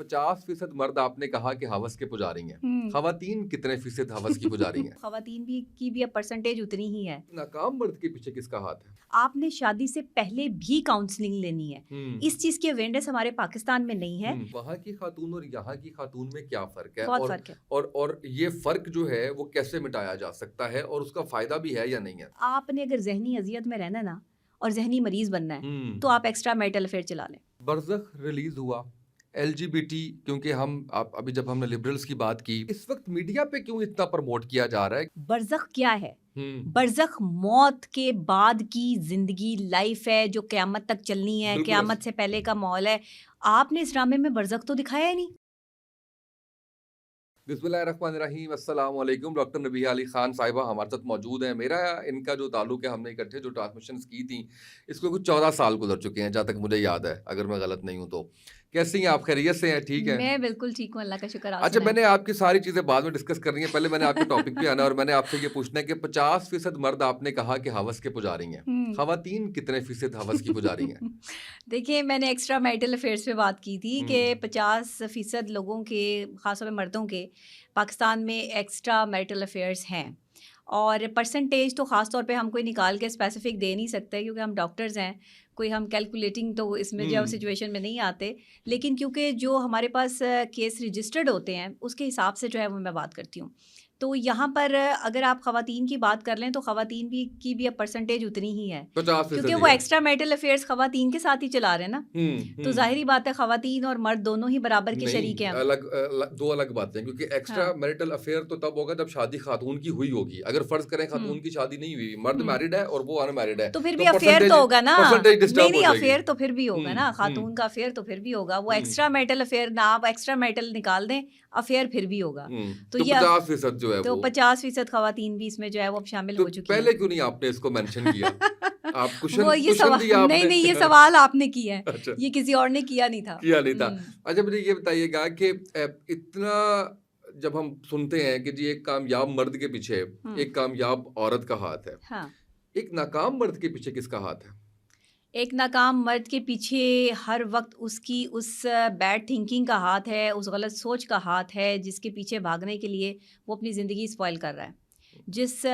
50% مرد آپ نے کہا کہ ہوس کے پجاری ہیں، خواتین کتنے فیصد ہوس کی پجاری ہیں؟ خواتین بھی کی بھی اب پرسنٹیج اتنی ہی ہے. ناکام مرد کے پیچھے کس کا ہاتھ ہے؟ آپ نے شادی سے پہلے بھی کاؤنسلنگ لینی ہے. اس چیز کی اویئرنیس ہمارے پاکستان میں نہیں ہے. وہاں کی خاتون اور یہاں کی خاتون میں کیا فرق ہے؟ بہت فرق ہے. اور یہ فرق جو ہے وہ کیسے مٹایا جا سکتا ہے اور اس کا فائدہ بھی ہے یا نہیں ہے؟ آپ نے اگر ذہنی اذیت میں رہنا نا اور ذہنی مریض بننا ہے تو آپ ایکسٹرا میرٹل افیئر چلا لیں. برزخ ریلیز ہوا، LGBT، کیونکہ ابھی جب ہم نے لبرلز کی بات کی، اس وقت میڈیا پہ کیوں اتنا پروموٹ کیا جا رہا ہے؟ برزخ کیا ہے؟ برزخ موت کے بعد کی زندگی، لائف ہے جو قیامت تک چلنی ہے، قیامت سے پہلے کا ماحول ہے. آپ نے اس ڈرامے میں برزخ تو دکھایا ہی نہیں. بسم اللہ الرحمن الرحیم. السلام علیکم. ڈاکٹر نبیہ علی خان صاحبہ ہمارے ساتھ موجود ہیں. میرا ان کا جو تعلق ہے، ہم نے اکٹھے جو ٹرانسمیشنز کی تھیں اس کو کچھ 14 سال گزر چکے ہیں جہاں تک مجھے یاد ہے، اگر میں غلط نہیں ہوں تو. کیسی ہیں آپ؟ خیریت سے ہیں؟ ٹھیک ہے، میں بالکل ٹھیک ہوں، اللہ کا شکر. اچھا، میں نے آپ کی ساری چیزیں بعد میں ڈسکس کرنی ہے، پہلے میں نے آپ کے ٹاپک پہ آنا ہے اور میں نے آپ سے یہ پوچھنا ہے کہ 50% مرد آپ نے کہا کہ ہوس کے پجاری ہیں، خواتین کتنے فیصد ہوس کی پجاری ہیں؟ دیکھیے، میں نے ایکسٹرا میرٹل افیئرس پہ بات کی تھی کہ 50% لوگوں کے، خاص طور پہ مردوں کے، پاکستان میں ایکسٹرا میرٹل افیئرس ہیں. اور پرسنٹیج تو خاص طور پہ ہم کوئی نکال کے اسپیسیفک دے نہیں سکتے کیونکہ ہم ڈاکٹرز ہیں، کوئی ہم کیلکولیٹنگ تو اس میں جو سچویشن میں نہیں آتے. لیکن کیونکہ جو ہمارے پاس کیس رجسٹرڈ ہوتے ہیں اس کے حساب سے جو ہے وہ میں بات کرتی ہوں. تو یہاں پر اگر آپ خواتین کی بات کر لیں تو خواتین بھی کی بھی اب پرسنٹیج اتنی ہی ہے، کیونکہ وہ ایکسٹرا میرٹل افیئرس خواتین کے ساتھ ہی چلا رہے ہیں نا. تو ظاہری بات ہے خواتین اور مرد دونوں ہی برابر کے شریک ہیں. دو الگ باتیں ہیں، کیونکہ ایکسٹرا میرٹل افیئر تو تب ہوگا جب شادی خاتون کی ہوئی ہوگی. اگر فرض کریں خاتون کی شادی نہیں ہوئی، مرد میرڈ ہے اور وہ ان میرڈ ہے، تو پھر بھی افیئر تو ہوگا نا. نہیں، افیئر تو پھر بھی ہوگا نا، خاتون کا افیئر تو پھر بھی ہوگا. وہ ایکسٹرا میرٹل افیئر نہ، آپ ایکسٹرا میرٹل نکال دیں، افیئر پھر بھی ہوگا. تو 50% جو ہے، تو 50% خواتین بھی اس میں جو ہے وہ شامل ہو چکی ہیں. پہلے کیوں نہیں آپ نے اس کو مینشن کیا؟ آپ وہ یہ سوال نہیں، یہ سوال آپ نے کیا ہے، یہ کسی اور نے کیا نہیں تھا. اچھا، مجھے یہ بتائیے گا کہ اتنا جب ہم سنتے ہیں کہ جی ایک کامیاب مرد کے پیچھے ایک کامیاب عورت کا ہاتھ ہے، ایک ناکام مرد کے پیچھے کس کا ہاتھ ہے؟ ایک ناکام مرد کے پیچھے ہر وقت اس کی اس بیڈ تھنکنگ کا ہاتھ ہے، اس غلط سوچ کا ہاتھ ہے جس کے پیچھے بھاگنے کے لیے وہ اپنی زندگی اسپوائل کر رہا ہے. جس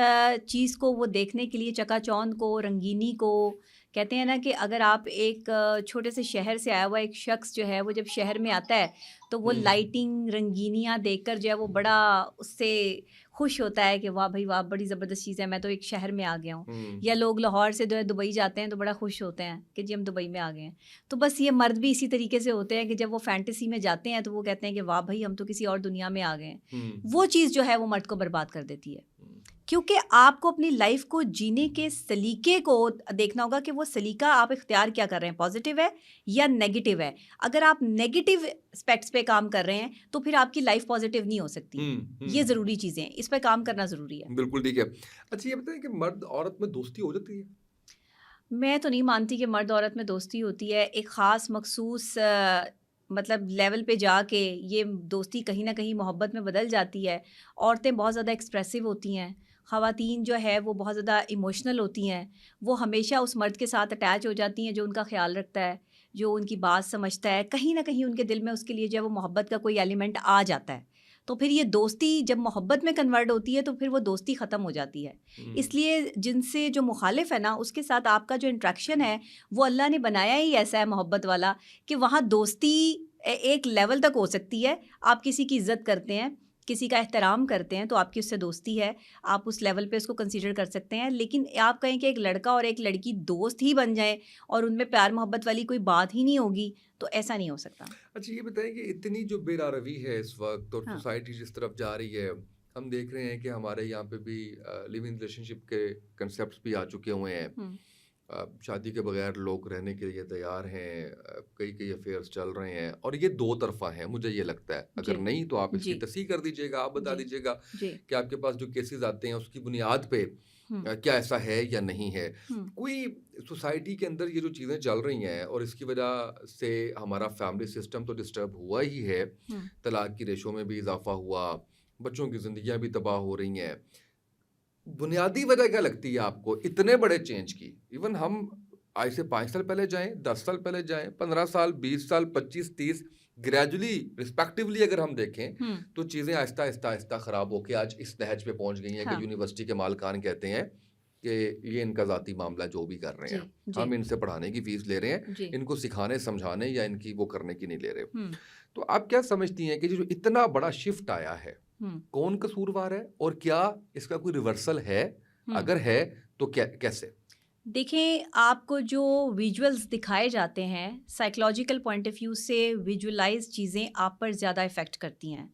چیز کو وہ دیکھنے کے لیے، چکا چوند کو، رنگینی کو، کہتے ہیں نا کہ اگر آپ ایک چھوٹے سے شہر سے آیا ہوا ایک شخص جو ہے وہ جب شہر میں آتا ہے تو وہ لائٹنگ، رنگینیاں دیکھ کر جو ہے وہ بڑا اس سے خوش ہوتا ہے کہ واہ بھائی واہ، بڑی زبردست چیز ہے، میں تو ایک شہر میں آ گیا ہوں. یا لوگ لاہور سے جو ہے دبئی جاتے ہیں تو بڑا خوش ہوتے ہیں کہ جی ہم دبئی میں آ گئے ہیں. تو بس یہ مرد بھی اسی طریقے سے ہوتے ہیں کہ جب وہ فینٹیسی میں جاتے ہیں تو وہ کہتے ہیں کہ واہ بھائی ہم تو کسی اور دنیا میں آ گئے ہیں. وہ چیز جو ہے وہ مرد کو برباد کر دیتی ہے. کیونکہ آپ کو اپنی لائف کو جینے کے سلیقے کو دیکھنا ہوگا کہ وہ سلیقہ آپ اختیار کیا کر رہے ہیں، پازیٹیو ہے یا نیگیٹیو ہے. اگر آپ نیگیٹیو اسپیکٹس پہ کام کر رہے ہیں تو پھر آپ کی لائف پازیٹیو نہیں ہو سکتی. یہ ضروری چیزیں ہیں، اس پہ کام کرنا ضروری ہے. بالکل ٹھیک ہے. اچھا، یہ بتائیں کہ مرد عورت میں دوستی ہو جاتی ہے؟ میں تو نہیں مانتی کہ مرد عورت میں دوستی ہوتی ہے. ایک خاص مخصوص مطلب لیول پہ جا کے یہ دوستی کہیں نہ کہیں محبت میں بدل جاتی ہے. عورتیں بہت زیادہ ایکسپریسو ہوتی ہیں، خواتین جو ہے وہ بہت زیادہ ایموشنل ہوتی ہیں. وہ ہمیشہ اس مرد کے ساتھ اٹیچ ہو جاتی ہیں جو ان کا خیال رکھتا ہے، جو ان کی بات سمجھتا ہے. کہیں نہ کہیں ان کے دل میں اس کے لیے جو ہے وہ محبت کا کوئی ایلیمنٹ آ جاتا ہے. تو پھر یہ دوستی جب محبت میں کنورٹ ہوتی ہے تو پھر وہ دوستی ختم ہو جاتی ہے. اس لیے جن سے جو مخالف ہے نا اس کے ساتھ آپ کا جو انٹریکشن ہے وہ اللہ نے بنایا ہی ایسا ہے محبت والا کہ وہاں دوستی ایک لیول تک ہو سکتی ہے. آپ کسی کی عزت کرتے ہیں، کسی کا احترام کرتے ہیں تو آپ کی اس سے دوستی ہے، آپ اس لیول پہ اس کو کنسیڈر کر سکتے ہیں. لیکن آپ کہیں کہ ایک لڑکا اور ایک لڑکی دوست ہی بن جائیں اور ان میں پیار محبت والی کوئی بات ہی نہیں ہوگی تو ایسا نہیں ہو سکتا. اچھا، یہ بتائیں کہ اتنی جو بے روی ہے اس وقت اور سوسائٹی جس طرف جا رہی ہے، ہم دیکھ رہے ہیں کہ ہمارے یہاں پہ بھی لیو ان ریلیشن شپ کے کنسیپٹس بھی آ چکے ہوئے ہیں. شادی کے بغیر لوگ رہنے کے لیے تیار ہیں، کئی افیئرس چل رہے ہیں اور یہ دو طرفہ ہیں مجھے یہ لگتا ہے. اگر نہیں تو آپ اس کی تصحیح کر دیجیے گا، آپ بتا دیجیے گا کہ آپ کے پاس جو کیسز آتے ہیں اس کی بنیاد پہ کیا ایسا ہے یا نہیں ہے. کوئی سوسائٹی کے اندر یہ جو چیزیں چل رہی ہیں اور اس کی وجہ سے ہمارا فیملی سسٹم تو ڈسٹرب ہوا ہی ہے، طلاق کی ریشو میں بھی اضافہ ہوا، بچوں کی زندگیاں بھی تباہ ہو رہی ہیں. بنیادی وجہ کیا لگتی ہے آپ کو اتنے بڑے چینج کی؟ ایون ہم آج سے 5 سال پہلے جائیں، 10 سال پہلے جائیں، 15 سال، 20 سال، 25، 30، گریجولی رسپیکٹیولی اگر ہم دیکھیں تو چیزیں آہستہ آہستہ خراب ہو کے آج اس نہج پہ پہنچ گئی ہیں کہ یونیورسٹی کے مالکان کہتے ہیں کہ یہ ان کا ذاتی معاملہ جو بھی کر رہے ہیں ہم ان سے پڑھانے کی فیس لے رہے ہیں, ان کو سکھانے سمجھانے یا ان کی وہ کرنے کی نہیں لے رہے. تو آپ کیا سمجھتی ہیں کہ جو اتنا بڑا شفٹ آیا ہے کون قصوروار ہے, اور کیا اس کا کوئی ریورسل ہے؟ اگر ہے تو کیسے؟ دیکھیں, آپ کو جو ویژولز دکھائے جاتے ہیں سائیکلوجیکل پوائنٹ آف ویو سے ویژولائز چیزیں آپ پر زیادہ افیکٹ کرتی ہیں.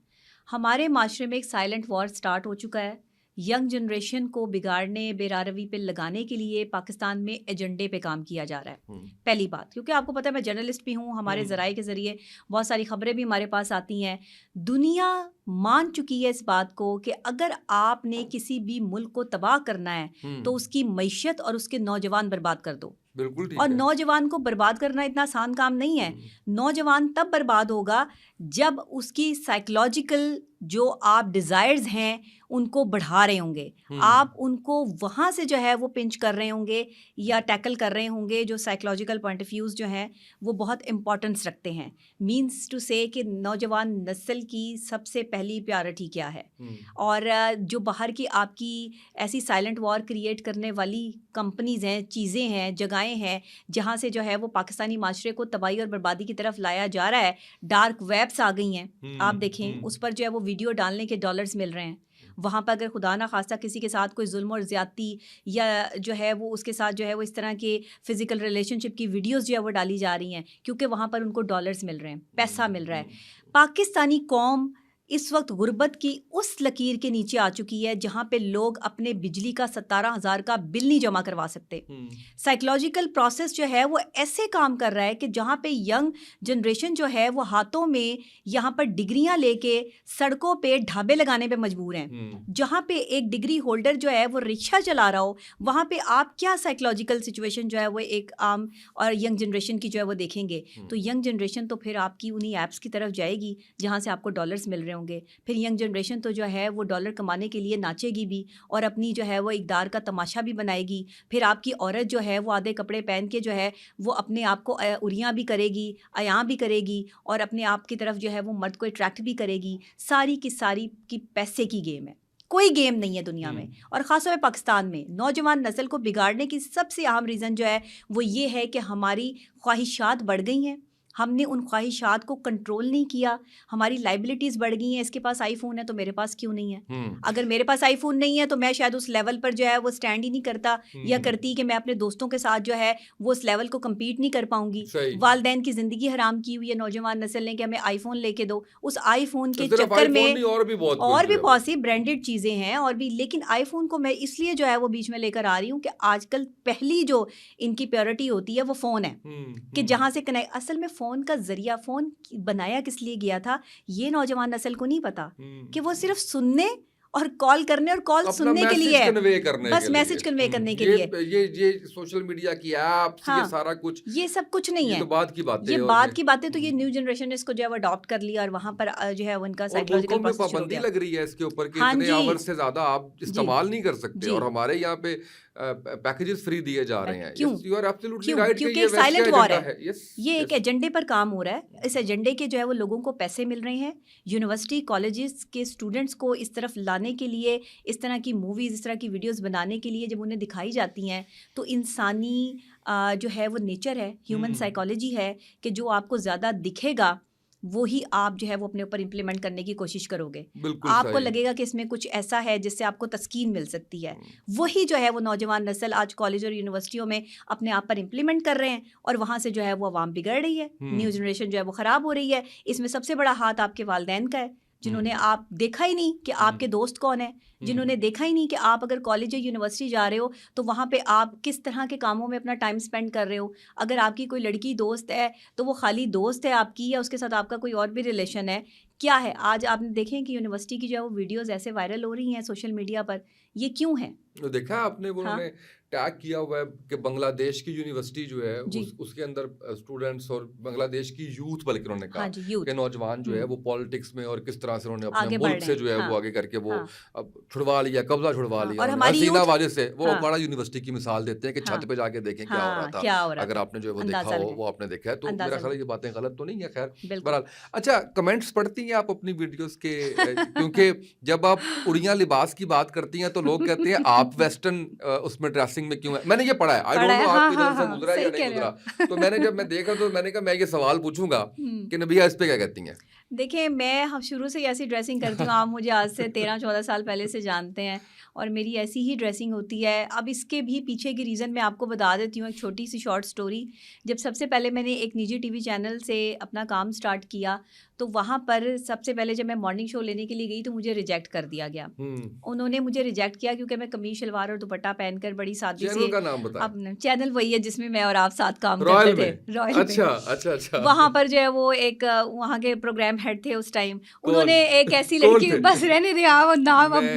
ہمارے معاشرے میں ایک سائلنٹ وار سٹارٹ ہو چکا ہے. ینگ جنریشن کو بگاڑنے, بے پہ لگانے کے لیے پاکستان میں ایجنڈے پہ کام کیا جا رہا ہے. پہلی بات, کیونکہ آپ کو پتہ ہے میں جرنلسٹ بھی ہوں, ہمارے ذرائع کے ذریعے بہت ساری خبریں بھی ہمارے پاس آتی ہیں. دنیا مان چکی ہے اس بات کو کہ اگر آپ نے کسی بھی ملک کو تباہ کرنا ہے تو اس کی معیشت اور اس کے نوجوان برباد کر دو. اور نوجوان کو برباد کرنا اتنا آسان کام نہیں ہے. نوجوان تب برباد ہوگا جب اس کی سائیکلوجیکل جو آپ ڈیزائرز ہیں ان کو بڑھا رہے ہوں گے, آپ ان کو وہاں سے جو ہے وہ پنچ کر رہے ہوں گے یا ٹیکل کر رہے ہوں گے. جو سائیکلوجیکل پوائنٹ آف ویوز جو ہیں وہ بہت امپورٹنس رکھتے ہیں. مینس ٹو سے کہ نوجوان نسل کی سب سے پہلی پیورٹی کیا ہے, اور جو باہر کی آپ کی ایسی سائلنٹ وار کریٹ کرنے والی کمپنیز ہیں, چیزیں ہیں, جگہیں ہیں جہاں سے جو ہے وہ پاکستانی معاشرے کو تباہی اور بربادی کی طرف لایا جا رہا ہے. ڈارک ویبس آ گئی ہیں, آپ دیکھیں اس پر جو ہے وہ ویڈیو ڈالنے کے ڈالرز مل رہے ہیں. وہاں پر اگر خدا نہ خواستہ کسی کے ساتھ کوئی ظلم اور زیادتی یا جو ہے وہ اس کے ساتھ جو ہے وہ اس طرح کے فزیکل ریلیشن شپ کی ویڈیوز جو ہے وہ ڈالی جا رہی ہیں, کیونکہ وہاں پر ان کو ڈالرز مل رہے ہیں, پیسہ مل رہا ہے. پاکستانی قوم اس وقت غربت کی اس لکیر کے نیچے آ چکی ہے جہاں پہ لوگ اپنے بجلی کا 17,000 کا بل نہیں جمع کروا سکتے. سائیکلوجیکل پروسیس جو ہے وہ ایسے کام کر رہا ہے کہ جہاں پہ ینگ جنریشن جو ہے وہ ہاتھوں میں یہاں پر ڈگریاں لے کے سڑکوں پہ ڈھابے لگانے پہ مجبور ہیں. جہاں پہ ایک ڈگری ہولڈر جو ہے وہ رکشہ چلا رہا ہو, وہاں پہ آپ کیا سائیکلوجیکل سچویشن جو ہے وہ ایک عام اور ینگ جنریشن کی جو ہے وہ دیکھیں گے. تو ینگ جنریشن تو پھر آپ کی انہی ایپس کی طرف جائے گی جہاں سے آپ کو ڈالرز مل رہے ہوں گے. پھر ینگ جنریشن تو جو ہے وہ ڈالر کمانے کے لیے ناچے گی بھی اور اپنی جو ہے وہ اقدار کا تماشا بھی بنائے گی. پھر آپ کی عورت جو ہے وہ آدھے کپڑے پہن کے جو ہے وہ اپنے آپ کو اریاں بھی کرے گی, عیاں بھی کرے گی, اور اپنے آپ کی طرف جو ہے وہ مرد کو اٹریکٹ بھی کرے گی. ساری کی پیسے کی گیم ہے, کوئی گیم نہیں ہے دنیا میں. اور خاص طور پہ پاکستان میں نوجوان نسل کو بگاڑنے کی سب سے اہم ریزن جو ہے وہ یہ ہے کہ ہماری خواہشات بڑھ گئی ہیں, ہم نے ان خواہشات کو کنٹرول نہیں کیا, ہماری لائبلٹیز بڑھ گئی ہیں. اس کے پاس آئی فون ہے تو میرے پاس کیوں نہیں ہے؟ اگر میرے پاس آئی فون نہیں ہے تو میں شاید اس لیول پر جو ہے وہ سٹینڈ ہی نہیں کرتا یا کرتی کہ میں اپنے دوستوں کے ساتھ جو ہے وہ اس لیول کو کمپیٹ نہیں کر پاؤں گی. والدین کی زندگی حرام کی ہوئی ہے نوجوان نسل نے کہ ہمیں آئی فون لے کے دو. اس آئی فون کے چکر میں اور بھی بہت سی برانڈیڈ چیزیں ہیں اور بھی, لیکن آئی فون کو میں اس لیے جو ہے وہ بیچ میں لے کر آ رہی ہوں کہ آج کل پہلی جو ان کی پیورٹی ہوتی ہے وہ فون ہے, کہ جہاں سے کنیکٹ. اصل میں فون کا ذریعہ, فون بنایا کس لیے گیا تھا یہ نوجوان نسل کو نہیں پتا, کہ وہ صرف سننے اور کال کرنے اور کال سننے کے لیے ہے, بس میسج کنوے کرنے کے لیے. یہ سوشل میڈیا کی ایپس, یہ سارا کچھ, یہ سب کچھ نہیں ہے. یہ بات کی باتیں تو یہ نیو جنریشن نے اس کو جو ہے وہ اڈاپٹ کر لیا اور وہاں پر جو ہے ان کا سائیکولوجیکل پروسیس شروع ہو گیا. پابندی لگ رہی ہے اس کے اوپر کہ اتنے آور سے زیادہ آپ استعمال نہیں کر سکتے, اور ہمارے یہاں پہ پیکیجز فری دیے جا رہے ہیں. کیونکہ ایک سائلنٹ وار ہے, یہ ایک ایجنڈے پر کام ہو رہا ہے. اس ایجنڈے کے جو ہے وہ لوگوں کو پیسے مل رہے ہیں. یونیورسٹی کالجز کے اسٹوڈنٹس کو اس طرف لانے کے لیے اس طرح کی موویز, اس طرح کی ویڈیوز بنانے کے لیے جب انہیں دکھائی جاتی ہیں تو انسانی جو ہے وہ نیچر ہے, ہیومن سائیکالوجی ہے کہ جو آپ کو زیادہ دکھے گا وہی آپ جو ہے وہ اپنے اوپر امپلیمنٹ کرنے کی کوشش کرو گے. آپ کو لگے گا کہ اس میں کچھ ایسا ہے جس سے آپ کو تسکین مل سکتی ہے. وہی جو ہے وہ نوجوان نسل آج کالج اور یونیورسٹیوں میں اپنے آپ پر امپلیمنٹ کر رہے ہیں, اور وہاں سے جو ہے وہ عوام بگڑ رہی ہے, نیو جنریشن جو ہے وہ خراب ہو رہی ہے. اس میں سب سے بڑا ہاتھ آپ کے والدین کا ہے, جنہوں نے آپ دیکھا ہی نہیں کہ آپ کے دوست کون ہیں, جنہوں نے دیکھا ہی نہیں کہ آپ اگر کالج یا یونیورسٹی جا رہے ہو تو وہاں پہ آپ کس طرح کے کاموں میں اپنا ٹائم اسپینڈ کر رہے ہو. اگر آپ کی کوئی لڑکی دوست ہے تو وہ خالی دوست ہے آپ کی, یا اس کے ساتھ آپ کا کوئی اور بھی ریلیشن ہے, کیا ہے؟ آج آپ نے دیکھیں کہ یونیورسٹی کی جو ہے وہ ویڈیوز ایسے وائرل ہو رہی ہیں سوشل میڈیا پر، یہ کیوں ہیں؟ دیکھا آپ نے انہوں نے ٹیگ کیا ہوا ہے کہ بنگلہ دیش کی یونیورسٹی جو ہے اس کے اندر اسٹوڈنٹس اور بنگلہ دیش کی یوتھ بلکہ انہوں نے کہا کہ نوجوان جو ہے وہ پالیٹکس میں اور کس طرح سے انہوں نے اپنے ملک سے جو ہے وہ آگے کر کے وہ چھڑوا لیا، قبضہ چھڑوا لیا حسینہ واجد سے. وہ بڑا یونیورسٹی کی مثال دیتے ہیں کہ چھت پہ جا کے دیکھیں کیا ہو رہا تھا، اگر آپ نے جو ہے وہ دیکھا ہو، وہ آپ نے دیکھا ہے. تو میرا خیال ہے یہ باتیں غلط تو نہیں ہے. خیر بہرحال اچھا، کمنٹس پڑھتی ہیں آپ اپنی ویڈیوز کے؟ کیونکہ جب آپ اڑیاں لباس کی بات کرتی ہیں تو لوگ کہتے ہیں آپ ویسٹرن اس میں ڈریسنگ میں کیوں ہے. میں نے یہ پڑھا ہے، آئی ڈونٹ نو آپ کی طرف سے گزرا یا نہیں گزرا. تو میں نے جب میں دیکھا تو میں نے کہا میں یہ سوال پوچھوں گا کہ نبیہ اس پہ کیا کہتی ہیں. دیکھیں میں شروع سے ایسی ڈریسنگ کرتی ہوں، آپ مجھے آج سے 13-14 سال پہلے سے جانتے ہیں، اور میری ایسی ہی ڈریسنگ ہوتی ہے. اب اس کے بھی پیچھے کی ریزن میں آپ کو بتا دیتی ہوں، ایک چھوٹی سی شارٹ سٹوری. جب سب سے پہلے میں نے ایک نجی ٹی وی چینل سے اپنا کام سٹارٹ کیا تو وہاں پر سب سے پہلے جب میں مارننگ شو لینے کے لیے گئی تو مجھے ریجیکٹ کر دیا گیا. انہوں نے مجھے ریجیکٹ کیا کیونکہ میں قمیص شلوار اور دوپٹہ پہن کر بڑی سادگی سے. اپنا چینل وہی ہے جس میں میں اور آپ ساتھ کام کرتے تھے، رائل میں. وہاں پر جو ہے وہ ایک وہاں کے پروگرام ہیڈ تھے اس ٹائم، انہوں نے ایک ایسی لڑکی، بس رہنے دیں آپ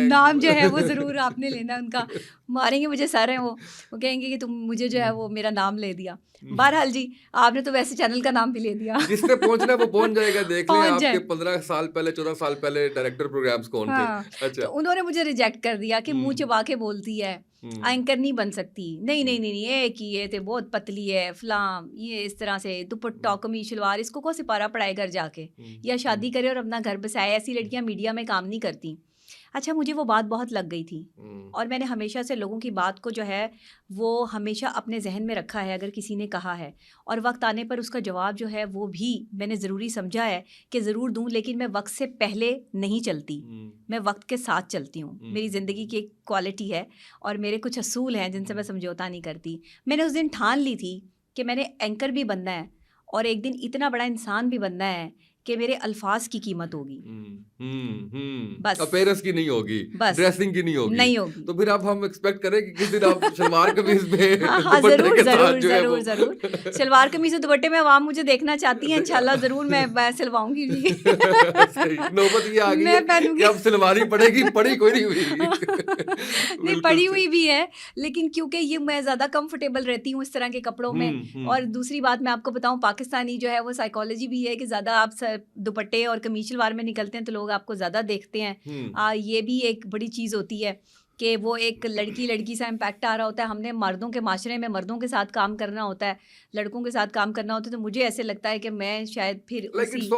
نام جو ہے وہ ضرور آپ نے لینا ان کا، ماریں گے مجھے سر ہیں وہ کہیں گے کہ تم مجھے جو ہے وہ میرا نام لے دیا. بہرحال جی آپ نے تو ویسے چینل کا نام بھی لے دیا. جس نے پہنچنا ہے وہ پہنچ جائے گا. دیکھ لیں آپ کے 15 سال پہلے 14 سال پہلے ڈائریکٹر پروگرامز کون تھے. اچھا، تو انہوں نے مجھے ریجیکٹ کر دیا کہ منہ چبا کے بولتی ہے، اینکر نہیں بن سکتی. نہیں ایک ہی یہ تھے، بہت پتلی ہے فلاں، یہ اس طرح سے دوپٹہ قمیص شلوار، اس کو سپارہ پڑھائے گھر جا کے، یا شادی کرے اور اپنا گھر بسائے. ایسی لڑکیاں میڈیا میں کام نہیں کرتی. اچھا مجھے وہ بات بہت لگ گئی تھی، اور میں نے ہمیشہ سے لوگوں کی بات کو جو ہے وہ ہمیشہ اپنے ذہن میں رکھا ہے. اگر کسی نے کہا ہے اور وقت آنے پر اس کا جواب جو ہے وہ بھی میں نے ضروری سمجھا ہے کہ ضرور دوں، لیکن میں وقت سے پہلے نہیں چلتی، میں وقت کے ساتھ چلتی ہوں. میری زندگی کی ایک کوالٹی ہے اور میرے کچھ اصول ہیں جن سے میں سمجھوتا نہیں کرتی. میں نے اس دن ٹھان لی تھی کہ میں نے اینکر بھی بننا ہے اور ایک دن اتنا بڑا انسان بھی بننا ہے کہ میرے الفاظ کی قیمت ہوگی، بس اپیرنس کی نہیں ہوگی، بس ڈریسنگ کی نہیں ہوگی. تو پھر اب ہم ایکسپیکٹ کریں کہ کس دن آپ شلوار قمیض میں ضرور شلوار قمیض و دوپٹے میں عوام مجھے دیکھنا چاہتی ہیں، انشاءاللہ ضرور میں سلواؤں گی. نوبت یہ آ گئی ہے کہ اب سلواری پڑے گی، پڑی کوئی نہیں ہوئی. نہیں پڑی ہوئی بھی ہے، لیکن کیونکہ یہ میں زیادہ کمفرٹیبل رہتی ہوں اس طرح کے کپڑوں میں. اور دوسری بات میں آپ کو بتاؤں، پاکستانی جو ہے وہ سائیکالوجی بھی ہے کہ زیادہ آپ دوپٹے اور قمیص شلوار میں نکلتے ہیں تو لوگ آپ کو زیادہ دیکھتے ہیں. یہ بھی ایک بڑی چیز ہوتی ہے کہ وہ ایک لڑکی سا امپیکٹ آ رہا ہوتا ہے. ہم نے مردوں کے معاشرے میں مردوں کے ساتھ کام کرنا ہوتا ہے، لڑکوں کے ساتھ کام کرنا ہوتا ہے. تو مجھے ایسے لگتا ہے کہ میں شاید پھر اسی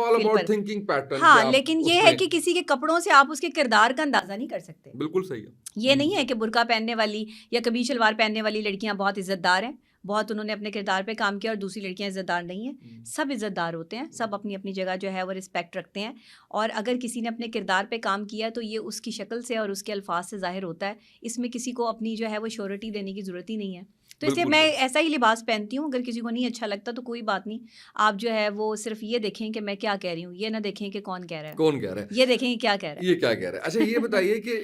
ہاں، لیکن یہ ہے کہ کسی کے کپڑوں سے آپ اس کے کردار کا اندازہ نہیں کر سکتے. بالکل صحیح ہے. یہ نہیں ہے کہ برقع پہننے والی یا قمیص شلوار پہننے والی لڑکیاں بہت عزت دار ہیں، بہت انہوں نے اپنے کردار پہ کام کیا، اور دوسری لڑکیاں عزت دار نہیں ہیں. سب عزت دار ہوتے ہیں، سب اپنی اپنی جگہ جو ہے وہ رسپیکٹ رکھتے ہیں. اور اگر کسی نے اپنے کردار پہ کام کیا تو یہ اس کی شکل سے اور اس کے الفاظ سے ظاہر ہوتا ہے. اس میں کسی کو اپنی جو ہے وہ شیورٹی دینے کی ضرورت ہی نہیں ہے. تو اس لیے میں ایسا ہی لباس پہنتی ہوں. اگر کسی کو نہیں اچھا لگتا تو کوئی بات نہیں، آپ جو ہے وہ صرف یہ دیکھیں کہ میں کیا کہہ رہی ہوں، یہ نہ دیکھیں کہ کون کہہ رہا ہے، یہ دیکھیں کیا کہہ رہا ہے. اچھا یہ بتائیے کہ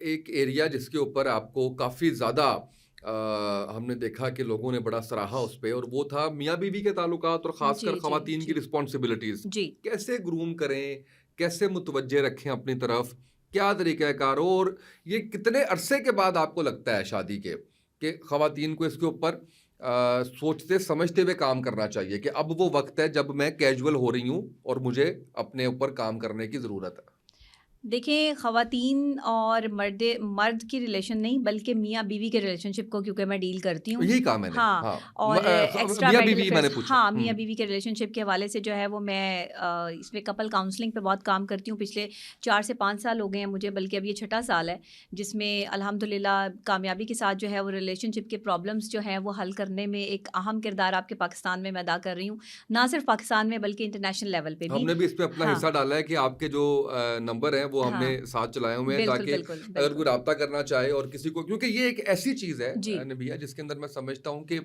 ایک ایریا جس کے اوپر آپ کو کافی زیادہ ہم نے دیکھا کہ لوگوں نے بڑا سراہا اس پہ، اور وہ تھا میاں بیوی کے تعلقات اور خاص کر خواتین کی رسپانسبلٹیز. کیسے گروم کریں، کیسے متوجہ رکھیں اپنی طرف، کیا طریقہ کار ہو، اور یہ کتنے عرصے کے بعد آپ کو لگتا ہے شادی کے کہ خواتین کو اس کے اوپر سوچتے سمجھتے ہوئے کام کرنا چاہیے کہ اب وہ وقت ہے جب میں کیجول ہو رہی ہوں اور مجھے اپنے اوپر کام کرنے کی ضرورت ہے؟ دیکھیں خواتین اور مرد کی ریلیشن نہیں بلکہ میاں بیوی کے ریلیشن شپ کو کیونکہ میں ڈیل کرتی ہوں. یہی کام ہے. ہاں، اور ایکسٹرا ہاں میاں بیوی کے ریلیشن شپ کے حوالے سے جو ہے وہ میں اس میں کپل کاؤنسلنگ پہ بہت کام کرتی ہوں. پچھلے 4 سے 5 سال ہو گئے ہیں مجھے، بلکہ اب یہ 6واں سال ہے جس میں الحمدللہ کامیابی کے ساتھ جو ہے وہ ریلیشن شپ کے پرابلمس جو ہیں وہ حل کرنے میں ایک اہم کردار آپ کے پاکستان میں ادا کر رہی ہوں. نہ صرف پاکستان میں بلکہ انٹرنیشنل لیول پہ بھی ہم نے بھی اس پہ اپنا حصہ ڈالا ہے کہ آپ کے جو نمبر ہیں وہ ہم نے ساتھ چلائے ہوئے ہیں تاکہ اگر کوئی رابطہ کرنا چاہے اور کسی کو، کیونکہ یہ ایک ایسی چیز ہے نبیہ جس کے اندر میں سمجھتا ہوں کہ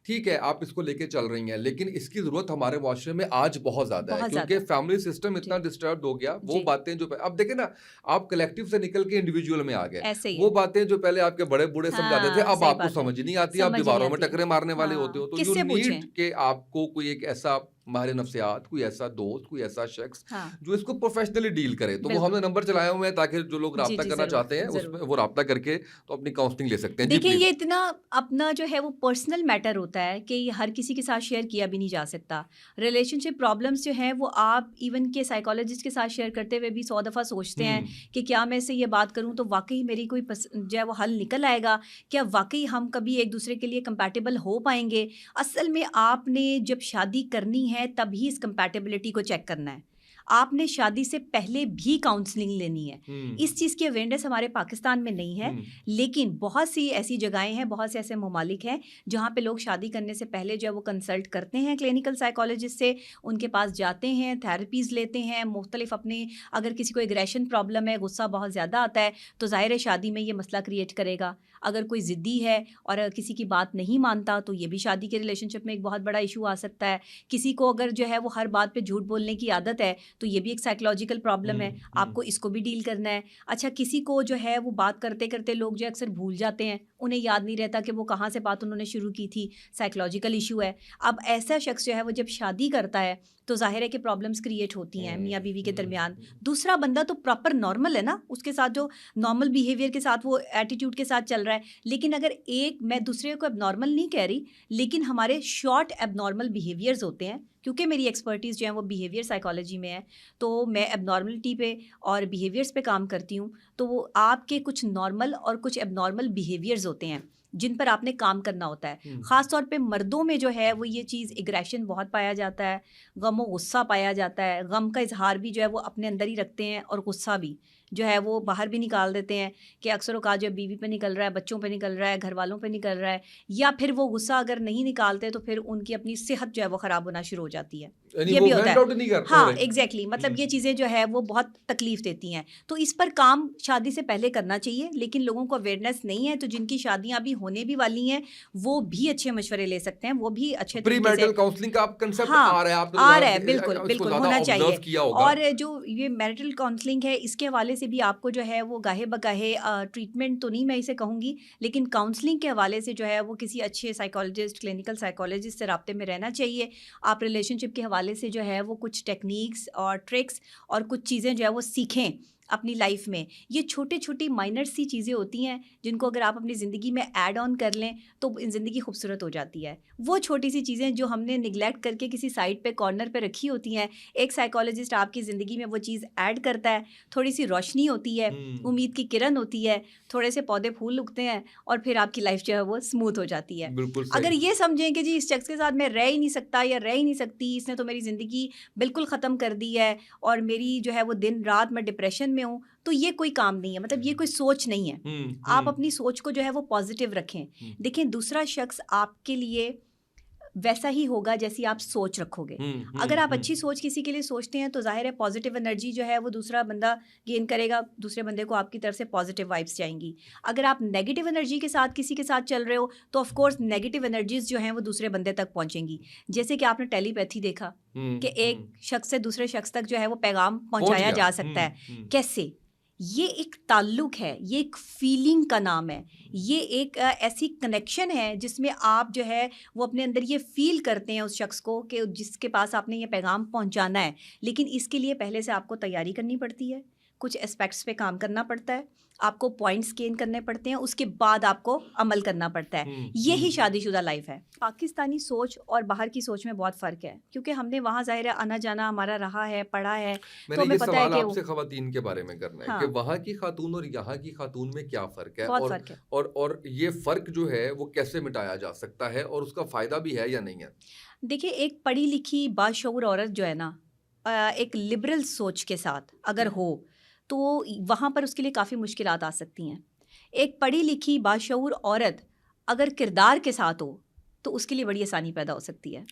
ٹھیک ہے آپ اس کو لے کے چل رہی ہیں، لیکن اس کی ضرورت ہمارے معاشرے میں آج بہت زیادہ ہے کیونکہ فیملی سسٹم اتنا ڈسٹربڈ ہو گیا. وہ باتیں جو اب دیکھیں نا، آپ کلیکٹیو سے نکل کے انڈیویجول میں آ گئے، وہ باتیں جو پہلے آپ کے بڑے بوڑھے سمجھاتے تھے اب آپ کو سمجھ نہیں آتی، آپ دیواروں میں ٹکرے مارنے والے ہوتے ہو. تو یو نیڈ کہ آپ کو کوئی ایک ایسا ماہر نفسیات, کوئی ایسا دوست, کوئی ایسا شخص ہاں جو اس کو پروفیشنلی ڈیل کرے. تو وہ ہم نے نمبر چلائے ہوئے ہیں تاکہ جو لوگ رابطہ کرنا چاہتے ہیں اس میں وہ رابطہ کر کے تو اپنی کاؤنسلنگ لے سکتے ہیں. دیکھیں یہ اتنا اپنا جو ہے وہ پرسنل میٹر ہوتا ہے کہ یہ ہر کسی کے ساتھ شیئر کیا بھی نہیں جا سکتا. ریلیشن شپ پرابلمس جو ہیں وہ آپ ایون کہ سائیکالوجسٹ کے ساتھ شیئر کرتے ہوئے بھی 100 دفعہ سوچتے ہیں کہ کیا میں سے یہ بات کروں تو واقعی میری کوئی جو ہے وہ حل نکل آئے گا, کیا واقعی ہم کبھی ایک دوسرے کے لیے کمپیٹیبل ہو پائیں گے. اصل میں آپ نے جب شادی کرنی ہے تب ہی اس کمپیٹیبلٹی کو چیک کرنا ہے. آپ نے شادی سے پہلے بھی کاؤنسلنگ لینی ہے. اس چیز کی اویئرنیس ہمارے پاکستان میں نہیں ہے, لیکن بہت سی ایسی جگہیں ہیں, بہت سے ایسے ممالک ہیں جہاں پہ لوگ شادی کرنے سے پہلے جو ہے وہ کنسلٹ کرتے ہیں کلینکل سائیکالوجسٹ سے, ان کے پاس جاتے ہیں, تھیراپیز لیتے ہیں مختلف. اپنے اگر کسی کو ایگریشن پرابلم ہے, غصہ بہت زیادہ آتا ہے, تو ظاہر ہے شادی میں یہ مسئلہ کریٹ کرے گا. اگر کوئی ضدی ہے اور کسی کی بات نہیں مانتا تو یہ بھی شادی کے ریلیشن شپ میں ایک بہت بڑا ایشو آ سکتا ہے. کسی کو اگر جو ہے وہ ہر بات پہ جھوٹ بولنے کی عادت ہے تو یہ بھی ایک سائیکولوجیکل پرابلم ہے, آپ کو اس کو بھی ڈیل کرنا ہے. اچھا کسی کو جو ہے وہ بات کرتے کرتے لوگ جو اکثر بھول جاتے ہیں, انہیں یاد نہیں رہتا کہ وہ کہاں سے بات انہوں نے شروع کی تھی, سائیکولوجیکل ایشو ہے. اب ایسا شخص جو ہے وہ جب شادی کرتا ہے تو ظاہر ہے کہ پرابلمس کریٹ ہوتی ہیں میاں بیوی کے درمیان. دوسرا بندہ تو پراپر نارمل ہے نا, اس کے ساتھ جو نارمل بیہیویئر کے ساتھ وہ ایٹیٹیوڈ کے ساتھ چل رہا ہے. لیکن اگر میں دوسرے کو اب نارمل نہیں کہہ رہی, لیکن ہمارے شارٹ اب نارمل بیہیویئرز ہوتے ہیں, کیونکہ میری ایکسپرٹیز جو ہے وہ بیہیویئر سائیکالوجی میں ہے, تو میں اب نارملٹی پہ اور بیہیویئرس پہ کام کرتی ہوں. تو وہ آپ کے کچھ نارمل اور کچھ اب نارمل بیہیویئرز ہوتے ہیں جن پر آپ نے کام کرنا ہوتا ہے. خاص طور پہ مردوں میں جو ہے وہ یہ چیز ایگریشن بہت پایا جاتا ہے, غم و غصہ پایا جاتا ہے. غم کا اظہار بھی جو ہے وہ اپنے اندر ہی رکھتے ہیں, اور غصہ بھی جو ہے وہ باہر بھی نکال دیتے ہیں کہ اکثر اوقات جو بیوی پہ نکل رہا ہے, بچوں پہ نکل رہا ہے, گھر والوں پہ نکل رہا ہے, یا پھر وہ غصہ اگر نہیں نکالتے تو پھر ان کی اپنی صحت جو ہے وہ خراب ہونا شروع ہو جاتی ہے. یہ بھی ہوتا ہے. ہاں ایگزیکٹلی, مطلب یہ چیزیں جو ہے وہ بہت تکلیف دیتی ہیں. تو اس پر کام شادی سے پہلے کرنا چاہیے, لیکن لوگوں کو اویئرنیس نہیں ہے. تو جن کی شادیاں ابھی ہونے بھی والی ہیں وہ بھی اچھے مشورے لے سکتے ہیں, وہ بھی اچھے طریقے سے کاؤنسلنگ کا کنسپٹ آ رہا ہے. بالکل بالکل ہونا چاہیے. اور جو یہ میرٹل کاؤنسلنگ ہے اس کے حوالے سے بھی آپ کو جو ہے وہ گاہے بگاہے ٹریٹمنٹ تو نہیں میں اسے کہوں گی, لیکن کاؤنسلنگ کے حوالے سے جو ہے وہ کسی اچھے سائیکالوجسٹ, کلینکل سائیکالوجسٹ سے رابطے میں رہنا چاہیے. آپ ریلیشن شپ کے حوالے سے جو ہے وہ کچھ ٹیکنیکس اور ٹرکس اور کچھ چیزیں جو ہے وہ سیکھیں اپنی لائف میں. یہ چھوٹی چھوٹی مائنر سی چیزیں ہوتی ہیں جن کو اگر آپ اپنی زندگی میں ایڈ آن کر لیں تو زندگی خوبصورت ہو جاتی ہے. وہ چھوٹی سی چیزیں جو ہم نے نگلیکٹ کر کے کسی سائڈ پہ کارنر پہ رکھی ہوتی ہیں, ایک سائیکالوجسٹ آپ کی زندگی میں وہ چیز ایڈ کرتا ہے, تھوڑی سی روشنی ہوتی ہے, امید کی کرن ہوتی ہے, تھوڑے سے پودے پھول اگتے ہیں, اور پھر آپ کی لائف جو ہے وہ اسموتھ ہو جاتی ہے. اگر یہ سمجھیں کہ جی اس شخص کے ساتھ میں رہ ہی نہیں سکتا یا رہ ہی نہیں سکتی, اس نے تو میری زندگی بالکل ختم کر دی ہے اور میری جو ہے وہ دن رات میں ڈپریشن میں ہوں, تو یہ کوئی کام نہیں ہے. مطلب یہ کوئی سوچ نہیں ہے. آپ اپنی سوچ کو جو ہے وہ پازیٹیو رکھیں. دیکھیں دوسرا شخص آپ کے لیے ویسا ہی ہوگا جیسی آپ سوچ رکھو گے. اگر آپ اچھی سوچ کسی کے لیے سوچتے ہیں تو ظاہر ہے پازیٹیو انرجی جو ہے وہ دوسرا بندہ گین کرے گا, دوسرے بندے کو آپ کی طرف سے پازیٹیو وائبس جائیں گی. اگر آپ نیگیٹیو انرجی کے ساتھ کسی کے ساتھ چل رہے ہو تو آف کورس نیگیٹیو انرجیز جو ہیں وہ دوسرے بندے تک پہنچیں گی. جیسے کہ آپ نے ٹیلی پیتھی دیکھا کہ ایک شخص سے دوسرے شخص تک جو ہے وہ پیغام پہنچایا جا سکتا ہے. کیسے؟ یہ ایک تعلق ہے, یہ ایک فیلنگ کا نام ہے, یہ ایک ایسی کنیکشن ہے جس میں آپ جو ہے وہ اپنے اندر یہ فیل کرتے ہیں اس شخص کو کہ جس کے پاس آپ نے یہ پیغام پہنچانا ہے. لیکن اس کے لیے پہلے سے آپ کو تیاری کرنی پڑتی ہے, کچھ اسپیکٹس پہ کام کرنا پڑتا ہے, آپ کو پوائنٹس گین کرنے پڑتے ہیں, اس کے بعد آپ کو عمل کرنا پڑتا ہے. یہی شادی شدہ لائف ہے. پاکستانی سوچ اور باہر کی سوچ میں بہت فرق ہے, کیونکہ ہم نے وہاں ظاہر ہے آنا جانا ہمارا رہا ہے, پڑھا ہے, تو ہمیں پتہ ہے کہ آپ سے خواتین کے بارے میں کرنا ہے کہ وہاں کی خاتون اور یہاں کی خاتون میں کیا فرق ہے, اور یہ فرق جو ہے وہ کیسے مٹایا جا سکتا ہے اور اس کا فائدہ بھی ہے یا نہیں ہے. دیکھیں ایک پڑھی لکھی باشعور عورت جو ہے نا, ایک لبرل سوچ کے ساتھ اگر ہو تو وہاں پر اس کے لیے کافی مشکلات آ سکتی ہیں. ایک پڑھی لکھی باشعور عورت اگر کردار کے ساتھ ہو تو اس کے لیے بڑی آسانی پیدا ہو سکتی ہے.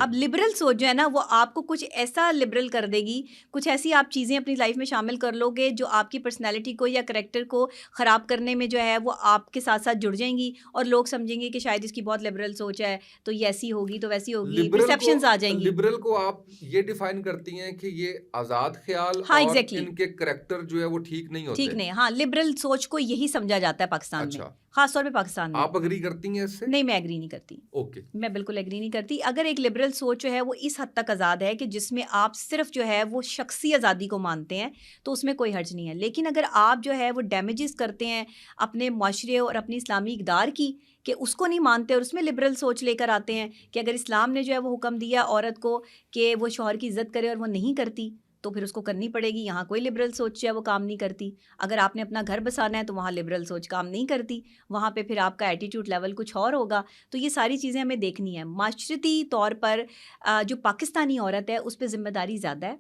اب لبرل سوچ جو ہے نا وہ آپ کو کچھ ایسا لبرل کر دے گی, کچھ ایسی آپ چیزیں اپنی لائف میں شامل کر لو گے جو آپ کی پرسنالٹی کو یا کریکٹر کو خراب کرنے میں جو ہے وہ آپ کے ساتھ ساتھ جڑ جائیں گی, اور لوگ سمجھیں گے کہ شاید اس کی بہت لبرل سوچ ہے تو یہ ایسی ہوگی تو ویسی ہوگی, پرسیپشنز آ جائیں گی. لبرل کو آپ یہ ڈیفائن کرتی ہیں کہ یہ آزاد خیال اور ان کے کریکٹر جو ہے وہ ٹھیک نہیں ہوتے. ٹھیک نہیں, ہاں لبرل سوچ کو یہی سمجھا جاتا ہے پاکستان میں. خاص طور پہ پاکستان میں. آپ اگری کرتی ہیں اس سے؟ نہیں، میں ایگری نہیں کرتی. اوکے. میں بالکل ایگری نہیں کرتی. اگر ایک لبرل سوچ جو ہے وہ اس حد تک آزاد ہے کہ جس میں آپ صرف جو ہے وہ شخصی آزادی کو مانتے ہیں تو اس میں کوئی حرج نہیں ہے. لیکن اگر آپ جو ہے وہ ڈیمیجز کرتے ہیں اپنے معاشرے اور اپنی اسلامی اقدار کی کہ اس کو نہیں مانتے اور اس میں لبرل سوچ لے کر آتے ہیں کہ اگر اسلام نے جو ہے وہ حکم دیا عورت کو کہ وہ شوہر کی عزت کرے اور وہ نہیں کرتی تو پھر اس کو کرنی پڑے گی. یہاں کوئی لبرل سوچ جو ہے وہ کام نہیں کرتی. اگر آپ نے اپنا گھر بسانا ہے تو وہاں لبرل سوچ کام نہیں کرتی. وہاں پہ پھر آپ کا ایٹیٹیوڈ لیول کچھ اور ہوگا. تو یہ ساری چیزیں ہمیں دیکھنی ہے. معاشرتی طور پر جو پاکستانی عورت ہے اس پہ ذمہ داری زیادہ ہے.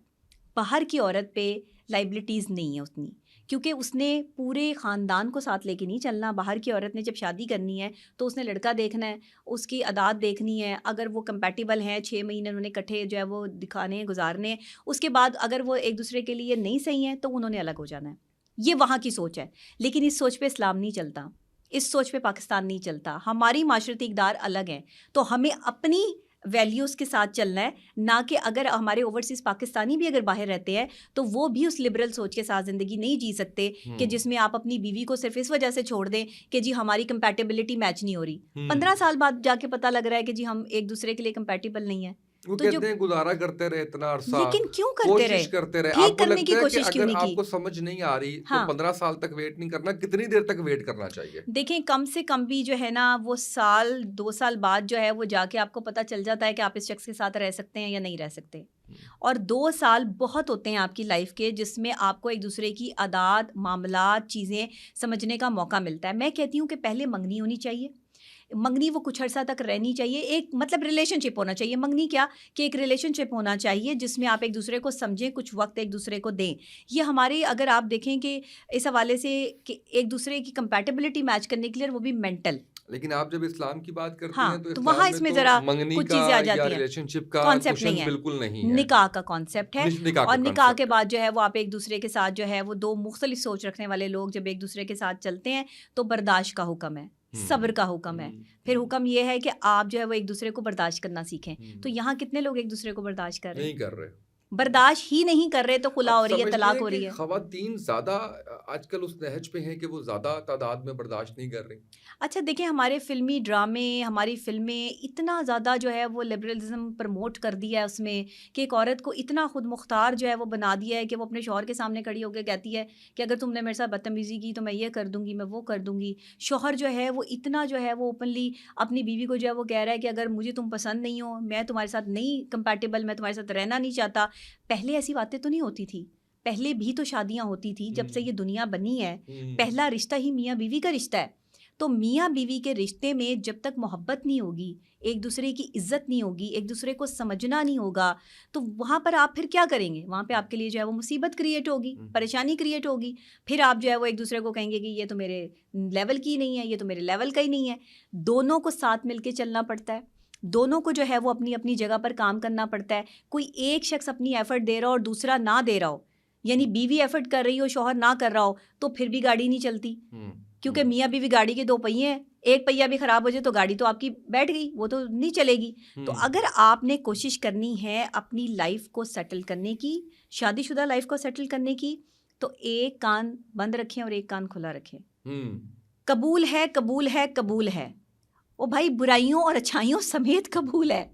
باہر کی عورت پہ لائبلٹیز نہیں ہے اتنی، کیونکہ اس نے پورے خاندان کو ساتھ لے کے نہیں چلنا. باہر کی عورت نے جب شادی کرنی ہے تو اس نے لڑکا دیکھنا ہے، اس کی عادات دیکھنی ہے. اگر وہ کمپیٹیبل ہیں، 6 مہینے انہوں نے کٹھے جو ہے وہ دکھانے ہیں، گزارنے ہیں. اس کے بعد اگر وہ ایک دوسرے کے لیے نہیں صحیح ہیں تو انہوں نے الگ ہو جانا ہے. یہ وہاں کی سوچ ہے. لیکن اس سوچ پہ اسلام نہیں چلتا، اس سوچ پہ پاکستان نہیں چلتا. ہماری معاشرتی اقدار الگ ہیں، تو ہمیں اپنی ویلیوز کے ساتھ چلنا ہے. نہ کہ اگر ہمارے اوورسیز پاکستانی بھی اگر باہر رہتے ہیں تو وہ بھی اس لبرل سوچ کے ساتھ زندگی نہیں جی سکتے کہ جس میں آپ اپنی بیوی کو صرف اس وجہ سے چھوڑ دیں کہ جی ہماری کمپیٹیبلٹی میچ نہیں ہو رہی. 15 سال بعد جا کے پتہ لگ رہا ہے کہ جی ہم ایک دوسرے کے لیے کمپیٹیبل نہیں ہیں. وہ کہتے ہیں گزارا کرتے رہے اتنا عرصہ، لیکن کیوں کرتے رہے؟ کوشش کرتے رہے. ٹھیک آپ کو کرنے کی لگتا ہے کہ کوشش کیوں اگر نہیں آپ کی؟ کو سمجھ نہیں آ رہی تو 15 سال تک ویٹ نہیں کرنا، کتنی دیر تک ویٹ کرنا چاہیے؟ دیکھیں کم سے کم بھی جو ہے نا وہ سال 2 سال بعد جو ہے وہ جا کے آپ کو پتہ چل جاتا ہے کہ آپ اس شخص کے ساتھ رہ سکتے ہیں یا نہیں رہ سکتے. اور 2 سال بہت ہوتے ہیں آپ کی لائف کے جس میں آپ کو ایک دوسرے کی عادات، معاملات، چیزیں سمجھنے کا موقع ملتا ہے. میں کہتی ہوں کہ پہلے منگنی ہونی چاہیے. منگنی وہ کچھ عرصہ تک رہنی چاہیے. ایک مطلب ریلیشن شپ ہونا چاہیے. منگنی کیا کہ ایک ریلیشن شپ ہونا چاہیے جس میں آپ ایک دوسرے کو سمجھیں، کچھ وقت ایک دوسرے کو دیں. یہ ہمارے اگر آپ دیکھیں کہ اس حوالے سے کہ ایک دوسرے کی کمپیٹیبلٹی میچ کرنے کے لیے وہ بھی مینٹل. لیکن آپ جب اسلام کی بات کرتے ہیں تو وہاں اسلام اس میں میں ذرا تو منگنی کچھ کا چیزیں آ یا جاتی ہیں. ریلیشن شپ کا کانسیپٹ کوشن نہیں ہے، بالکل نہیں ہے. نکاح کا کانسیپٹ ہے. اور نکاح کے concept بعد جو ہے وہ آپ ایک دوسرے کے ساتھ جو ہے وہ 2 مختلف سوچ رکھنے والے لوگ جب ایک دوسرے کے ساتھ چلتے ہیں تو برداشت کا حکم ہے، صبر کا حکم ہے. پھر حکم یہ ہے کہ آپ جو ہے وہ ایک دوسرے کو برداشت کرنا سیکھیں. تو یہاں کتنے لوگ ایک دوسرے کو برداشت کر رہے ہیں؟ نہیں کر رہے، برداشت ہی نہیں کر رہے تو خلا ہو رہی ہے، طلاق ہو رہی ہے. خواتین زیادہ آج کل اس نہج پہ ہیں کہ وہ زیادہ تعداد میں برداشت نہیں کر رہی. اچھا دیکھیں ہمارے فلمی ڈرامے، ہماری فلمیں اتنا زیادہ جو ہے وہ لبرلزم پروموٹ کر دیا ہے اس میں کہ ایک عورت کو اتنا خود مختار جو ہے وہ بنا دیا ہے کہ وہ اپنے شوہر کے سامنے کھڑی ہو کے کہتی ہے کہ اگر تم نے میرے ساتھ بدتمیزی کی تو میں یہ کر دوں گی، میں وہ کر دوں گی. شوہر جو ہے وہ اتنا جو ہے وہ اوپنلی اپنی بیوی کو جو ہے وہ کہہ رہا ہے کہ اگر مجھے تم پسند نہیں ہو، میں تمہارے ساتھ نہیں کمپیٹیبل، میں تمہارے ساتھ رہنا نہیں چاہتا. پہلے ایسی باتیں تو نہیں ہوتی تھی. پہلے بھی تو شادیاں ہوتی تھی. جب سے یہ دنیا بنی ہے پہلا رشتہ ہی میاں بیوی کا رشتہ ہے. تو میاں بیوی کے رشتے میں جب تک محبت نہیں ہوگی، ایک دوسرے کی عزت نہیں ہوگی، ایک دوسرے کو سمجھنا نہیں ہوگا تو وہاں پر آپ پھر کیا کریں گے؟ وہاں پہ آپ کے لیے جو ہے وہ مصیبت کریٹ ہوگی، پریشانی کریٹ ہوگی. پھر آپ جو ہے وہ ایک دوسرے کو کہیں گے کہ یہ تو میرے لیول کی نہیں ہے، یہ تو میرے لیول کا ہی نہیں ہے. دونوں کو ساتھ مل کے چلنا پڑتا ہے. دونوں کو جو ہے وہ اپنی اپنی جگہ پر کام کرنا پڑتا ہے. کوئی ایک شخص اپنی ایفرٹ دے رہا ہو اور دوسرا نہ دے رہا ہو، یعنی بیوی ایفرٹ کر رہی ہو، شوہر نہ کر رہا ہو، تو پھر بھی گاڑی نہیں چلتی. کیونکہ میاں بیوی گاڑی کے 2 پہیے ہیں، ایک پہیہ بھی خراب ہو جائے تو گاڑی تو آپ کی بیٹھ گئی، وہ تو نہیں چلے گی. تو اگر آپ نے کوشش کرنی ہے اپنی لائف کو سیٹل کرنے کی، شادی شدہ لائف کو سیٹل کرنے کی، تو ایک کان بند رکھیں اور ایک کان کھلا رکھیں. قبول ہے، قبول ہے، قبول ہے. وہ بھائی برائیوں اور اچھائیوں سمیت قبول ہے،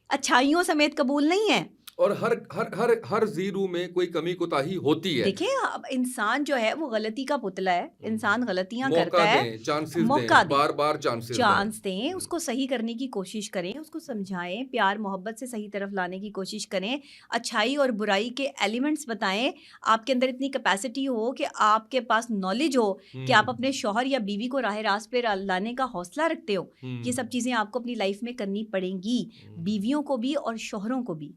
اچھائیوں سمیت قبول نہیں ہے. اور ہر زیرو میں کوئی کمی کوتاہی ہوتی ہے. دیکھیں انسان جو ہے وہ غلطی کا پتلا ہے. انسان غلطیاں کرتا ہے، موقع دیں، بار بار چانس دیں، اس کو صحیح کرنے کی کوشش کریں، اس کو سمجھائیں، پیار محبت سے صحیح طرف لانے کی کوشش کریں، اچھائی اور برائی کے ایلیمنٹس بتائیں. آپ کے اندر اتنی کیپیسٹی ہو کہ آپ کے پاس نالج ہو کہ آپ اپنے شوہر یا بیوی کو راہ راست پہ لانے کا حوصلہ رکھتے ہو. یہ سب چیزیں آپ کو اپنی لائف میں کرنی پڑیں گی، بیویوں کو بھی اور شوہروں کو بھی.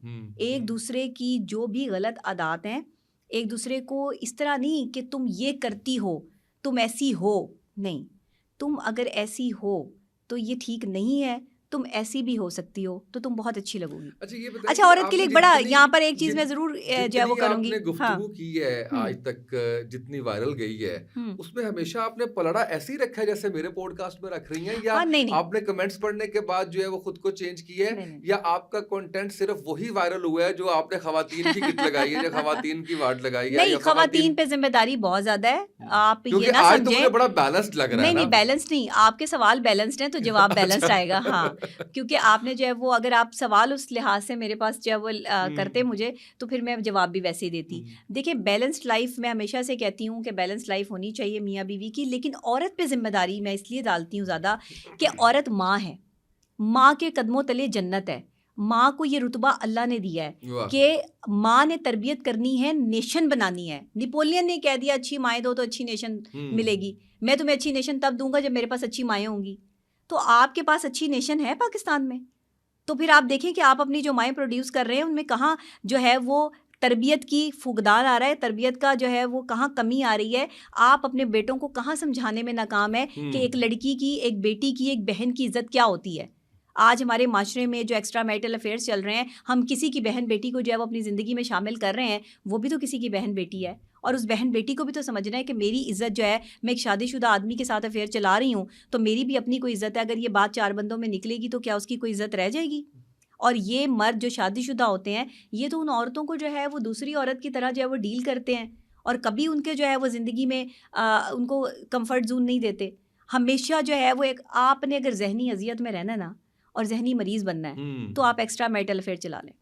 ایک دوسرے کی جو بھی غلط عادات ہیں، ایک دوسرے کو اس طرح نہیں کہ تم یہ کرتی ہو، تم ایسی ہو، نہیں، تم اگر ایسی ہو تو یہ ٹھیک نہیں ہے، تم ایسی بھی ہو سکتی ہو تو تم بہت اچھی لگو گی. اچھا یہ اچھا عورت کے لیے ایک بڑا یہاں پر ایک چیز میں ضرور جو ہے وہ کروں گی. گفتگو کی ہے آج تک جتنی وائرل گئی ہے اس میں ہمیشہ آپ نے پلڑا ایسے ہی رکھا ہے جیسے میرے پوڈ کاسٹ میں رکھ رہی ہیں, یا آپ نے کمنٹس پڑھنے کے بعد جو ہے وہ خود کو چینج کیا ہے, یا آپ کا کنٹینٹ صرف وہی وائرل ہوا ہے جو آپ نے خواتین کی کٹ لگائی ہے یا خواتین کی واٹ لگائی ہے؟ نہیں, خواتین پہ ذمہ داری بہت زیادہ ہے. آپ یہ نہ سمجھیں بڑا بیلنسڈ لگ رہا ہے. نہیں بیلنس نہیں, آپ کے سوال بیلنسڈ ہیں تو جواب بیلنسڈ آئے گا. ہاں, کیونکہ آپ نے جو ہے وہ اگر آپ سوال اس لحاظ سے میرے پاس جو ہے وہ کرتے مجھے تو پھر میں جواب بھی ویسے ہی دیتی. دیکھیں بیلنسڈ لائف میں ہمیشہ سے کہتی ہوں کہ بیلنسڈ لائف ہونی چاہیے میاں بیوی کی, لیکن عورت پہ ذمہ داری میں اس لیے ڈالتی ہوں زیادہ کہ عورت ماں ہے, ماں کے قدموں تلے جنت ہے. ماں کو یہ رتبہ اللہ نے دیا ہے کہ ماں نے تربیت کرنی ہے, نیشن بنانی ہے. نیپولین نے کہہ دیا اچھی مائیں دو تو اچھی نیشن ملے گی. میں تمہیں اچھی نیشن تب دوں گا جب میرے پاس اچھی مائیں ہوں گی. تو آپ کے پاس اچھی نیشن ہے پاکستان میں, تو پھر آپ دیکھیں کہ آپ اپنی جو مائیں پروڈیوس کر رہے ہیں ان میں کہاں جو ہے وہ تربیت کی فقدان آ رہا ہے, تربیت کا جو ہے وہ کہاں کمی آ رہی ہے. آپ اپنے بیٹوں کو کہاں سمجھانے میں ناکام ہے کہ ایک لڑکی کی, ایک بیٹی کی, ایک بہن کی عزت کیا ہوتی ہے. آج ہمارے معاشرے میں جو ایکسٹرا میرٹل افیئرس چل رہے ہیں, ہم کسی کی بہن بیٹی کو جو ہے وہ اپنی زندگی میں شامل کر رہے ہیں, وہ بھی تو کسی کی بہن بیٹی ہے, اور اس بہن بیٹی کو بھی تو سمجھنا ہے کہ میری عزت جو ہے, میں ایک شادی شدہ آدمی کے ساتھ افیئر چلا رہی ہوں تو میری بھی اپنی کوئی عزت ہے. اگر یہ بات 4 بندوں میں نکلے گی تو کیا اس کی کوئی عزت رہ جائے گی؟ اور یہ مرد جو شادی شدہ ہوتے ہیں یہ تو ان عورتوں کو جو ہے وہ دوسری عورت کی طرح جو ہے وہ ڈیل کرتے ہیں, اور کبھی ان کے جو ہے وہ زندگی میں ان کو کمفرٹ زون نہیں دیتے. ہمیشہ جو ہے وہ ایک, آپ نے اگر ذہنی اذیت میں رہنا نا اور ذہنی مریض بننا ہے تو آپ ایکسٹرا میرٹل افیئر چلا لیں.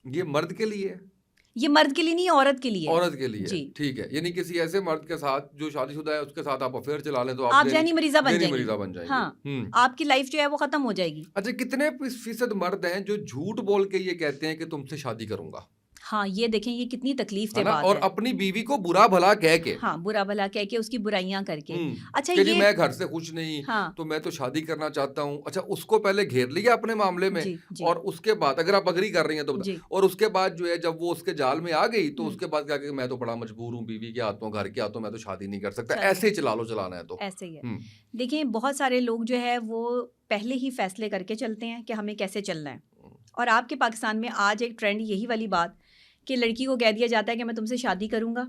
یہ مرد کے لیے ہے, یہ مرد کے لیے نہیں, عورت کے لیے. عورت کے لیے جی ٹھیک ہے, یعنی کسی ایسے مرد کے ساتھ جو شادی شدہ ہے اس کے ساتھ آپ افیئر چلا لیں تو آپ ذہنی مریضہ بن جائیں گے. ہاں, آپ کی لائف جو ہے وہ ختم ہو جائے گی. اچھا کتنے فیصد مرد ہیں جو جھوٹ بول کے یہ کہتے ہیں کہ تم سے شادی کروں گا؟ ہاں یہ دیکھیں یہ کتنی تکلیف دہ بات ہے. اور اپنی بیوی کو برا بھلا کہہ کے, ہاں برا بھلا کہہ کے, اس کی برائیاں کر کے. اچھا یہ میں گھر سے خوش نہیں تو میں تو شادی کرنا چاہتا ہوں. اچھا اس کو پہلے گھیر لیا اپنے معاملے میں, اور اس کے بعد اگر آپ اگری کر رہی ہیں تو, اور اس کے بعد جو ہے جب وہ اس کے جال میں آ گئی تو اس کے بعد کہا کہ میں تو بڑا مجبور ہوں, بیوی کے ہاتھوں, گھر کے ہاتھوں, میں تو شادی نہیں کر سکتا. ایسے ہی چلا لو, چلانا ہے تو ایسے ہی ہے. دیکھیں بہت سارے لوگ جو ہے وہ پہلے ہی فیصلے کر کے چلتے ہیں کہ ہمیں کیسے چلنا ہے. اور آپ کے پاکستان میں آج ایک ٹرینڈ یہی والی بات کہ لڑکی کو کہہ دیا جاتا ہے کہ میں تم سے شادی کروں گا,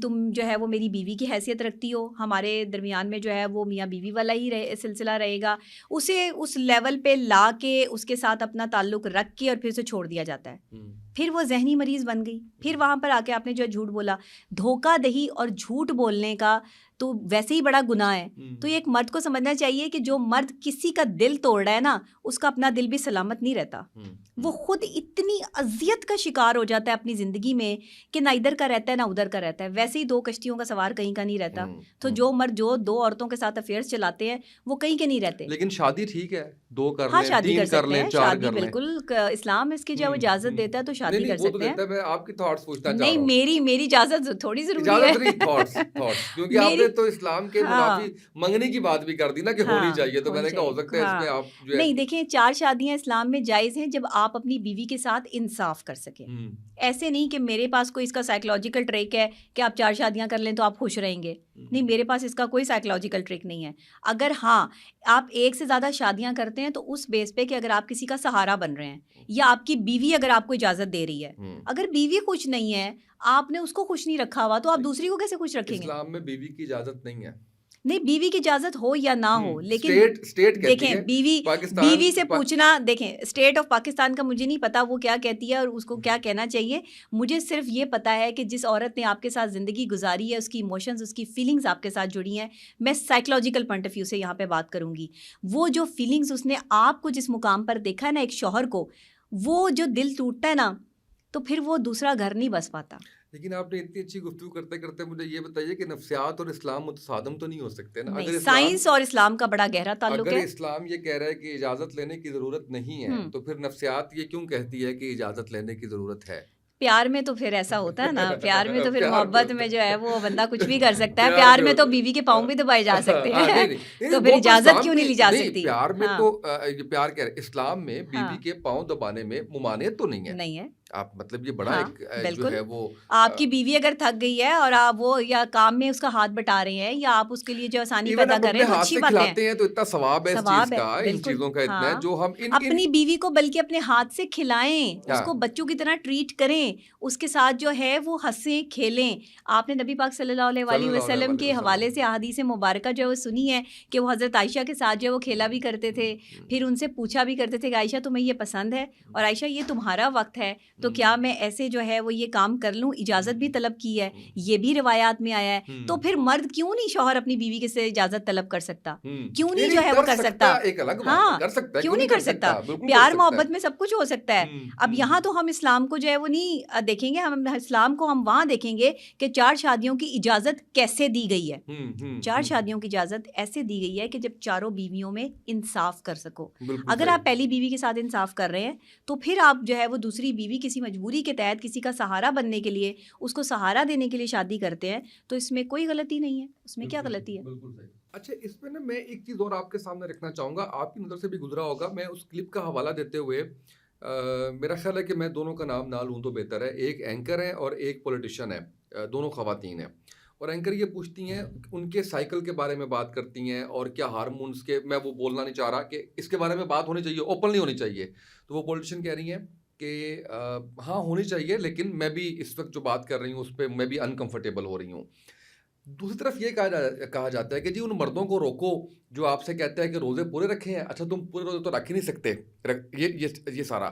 تم جو ہے وہ میری بیوی کی حیثیت رکھتی ہو, ہمارے درمیان میں جو ہے وہ میاں بیوی والا ہی سلسلہ رہے گا. اسے اس لیول پہ لا کے اس کے ساتھ اپنا تعلق رکھ کے اور پھر اسے چھوڑ دیا جاتا ہے. پھر وہ ذہنی مریض بن گئی. پھر وہاں پر آ کے آپ نے جو جھوٹ بولا, دھوکہ دہی اور جھوٹ بولنے کا تو ویسے ہی بڑا گناہ ہے. تو یہ ایک مرد کو سمجھنا چاہیے کہ جو مرد کسی کا دل توڑ رہا ہے نا, اس کا اپنا دل بھی سلامت نہیں رہتا. وہ خود اتنی اذیت کا شکار ہو جاتا ہے اپنی زندگی میں کہ نہ ادھر کا رہتا ہے نہ ادھر کا رہتا ہے. ویسے ہی 2 کشتیوں کا سوار کہیں کا نہیں رہتا. تو جو مرد جو 2 عورتوں کے ساتھ افیئرس چلاتے ہیں وہ کہیں کے نہیں رہتے. لیکن شادی ٹھیک ہے, 2 کر لیں, ہاں شادی کر سکتے ہیں, 4 شادی کر لیں, بالکل اسلام اس کی جو اجازت دیتا ہے تو شادی کر سکتے ہیں. میں آپ کی تھاٹس پوچھنا چاہ رہا ہوں. نہیں میری اجازت تھوڑی ضروری ہے. اجازت نہیں, تھاٹس کیونکہ آپ نے تو اسلام کے منافی منگنی کی بات بھی کر دی نا کہ ہونی چاہیے, تو میں نے کہا ہو سکتا ہے اس میں آپ جو ہے. نہیں دیکھیں 4 شادیاں اسلام میں جائز ہیں جب آپ اپنی بیوی کے ساتھ انصاف کر سکیں. ایسے نہیں کہ میرے پاس کوئی اس کا سائیکولوجیکل ٹرک ہے کہ آپ 4 شادیاں کر لیں تو آپ خوش رہیں گے. نہیں, میرے پاس اس کا کوئی سائیکولوجیکل ٹرک نہیں ہے. اگر ہاں آپ 1 سے زیادہ شادیاں کرتے ہیں تو اس بیس پہ کہ اگر آپ کسی کا سہارا بن رہے ہیں یا آپ کی بیوی اگر آپ کو اجازت دے رہی ہے. اگر بیوی خوش نہیں ہے, آپ نے اس کو خوش نہیں رکھا ہوا, تو آپ دوسری کو کیسے خوش رکھیں گے؟ اسلام میں بیوی کی اجازت نہیں ہے. نہیں, بیوی کی اجازت ہو یا نہ ہو, لیکن دیکھیں بیوی سے پوچھنا, دیکھیں اسٹیٹ آف پاکستان کا مجھے نہیں پتا وہ کیا کہتی ہے اور اس کو کیا کہنا چاہیے. مجھے صرف یہ پتا ہے کہ جس عورت نے آپ کے ساتھ زندگی گزاری ہے, اس کی ایموشنز, اس کی فیلنگز آپ کے ساتھ جڑی ہیں. میں سائیکولوجیکل پوائنٹ آف ویو سے یہاں پہ بات کروں گی. وہ جو فیلنگز اس نے آپ کو جس مقام پر دیکھا ہے نا, ایک شوہر کو, وہ جو دل ٹوٹتا ہے نا, تو پھر وہ دوسرا گھر نہیں بس پاتا. لیکن آپ نے اتنی اچھی گفتگو کرتے کرتے مجھے یہ بتائیے کہ نفسیات اور اسلام متصادم تو نہیں ہو سکتے نا؟ اگر سائنس اور اسلام کا بڑا گہرا تعلق ہے. اگر اسلام یہ کہہ رہا ہے کہ اجازت لینے کی ضرورت نہیں ہے, تو پھر نفسیات یہ کیوں کہتی ہے کہ اجازت لینے کی ضرورت ہے؟ پیار میں تو پھر ایسا ہوتا ہے نا, پیار میں تو پھر محبت میں جو ہے وہ بندہ کچھ بھی کر سکتا ہے. پیار میں تو بیوی کے پاؤں بھی دبائے جا سکتے ہیں, تو پھر اجازت کیوں نہیں لی جا سکتی؟ پیار میں تو پیار کہہ رہے اسلام میں بیوی کے پاؤں دبانے میں ممانعت تو نہیں ہے. آپ مطلب یہ بڑا ایک جو بالکل ہے وہ آپ کی بیوی اگر تھک گئی ہے اور آپ وہ یا کام میں اس کا ہاتھ بٹا رہے ہیں یا آپ اس کے لیے جو آسانی پیدا کر رہے ہیں تو اچھی بات ہے. کھلاتے ہیں تو اتنا ثواب ہے اس چیز کا, ان چیزوں کا اتنا ہے جو ہم اپنی بیوی کو بلکہ اپنے ہاتھ سے کھلائیں, اس کو بچوں کی طرح ٹریٹ کریں, اس کے ساتھ جو ہے وہ ہنسیں کھیلیں. آپ نے نبی پاک صلی اللہ علیہ وسلم کے حوالے سے احادیث مبارکہ جو ہے سنی ہے کہ وہ حضرت عائشہ کے ساتھ جو ہے وہ کھیلا بھی کرتے تھے, پھر ان سے پوچھا بھی کرتے تھے کہ عائشہ تمہیں یہ پسند ہے, اور عائشہ یہ تمہارا وقت ہے تو کیا میں ایسے جو ہے وہ یہ کام کر لوں, اجازت بھی طلب کی ہے, یہ بھی روایات میں آیا ہے. تو پھر مرد کیوں نہیں شوہر اپنی بیوی کے سے اجازت طلب کر سکتا, کیوں نہیں جو ہے وہ کر سکتا, ہاں کیوں نہیں کر سکتا, پیار محبت میں سب کچھ ہو سکتا ہے. اب یہاں تو ہم اسلام کو جو ہے وہ نہیں دیکھیں گے, ہم اسلام کو ہم وہاں دیکھیں گے کہ 4 شادیوں کی اجازت کیسے دی گئی ہے. 4 شادیوں کی اجازت ایسے دی گئی ہے کہ جب چاروں بیویوں میں انصاف کر سکو. اگر آپ پہلی بیوی کے ساتھ انصاف کر رہے ہیں تو پھر آپ جو ہے وہ دوسری بیوی کسی مجبوری کے تحت کسی کا سہارا بننے کے لیے, اس کو سہارا دینے کے لیے شادی کرتے ہیں, تو اس میں کوئی غلطی نہیں ہے, اس میں کیا غلطی ہے. بالکل صحیح. اچھا اس میں نا میں ایک چیز اور آپ کے سامنے رکھنا چاہوں گا, آپ کی نظر سے بھی گزرا ہوگا, میں اس کلپ کا حوالہ دیتے ہوئے میرا خیال ہے کہ میں دونوں کا نام نہ لوں تو بہتر ہے. ایک اینکر ہے اور ایک پولیٹیشین ہے, دونوں خواتین ہیں, اور اینکر یہ پوچھتی ہیں ان کے سائیکل کے بارے میں بات کرتی ہیں اور کیا ہارمونس کے, میں وہ بولنا نہیں چاہ رہا کہ اس کے بارے میں بات ہونی چاہیے, اوپنلی ہونی چاہیے. تو وہ پولیٹیشین کہہ رہی ہیں کہ ہاں ہونی چاہیے, لیکن میں بھی اس وقت جو بات کر رہی ہوں اس پہ میں بھی انکمفرٹیبل ہو رہی ہوں. دوسری طرف یہ کہا جاتا ہے کہ جی ان مردوں کو روکو جو آپ سے کہتا ہے کہ روزے پورے رکھے ہیں. اچھا تم پورے روزے تو رکھ ہی نہیں سکتے, یہ سارا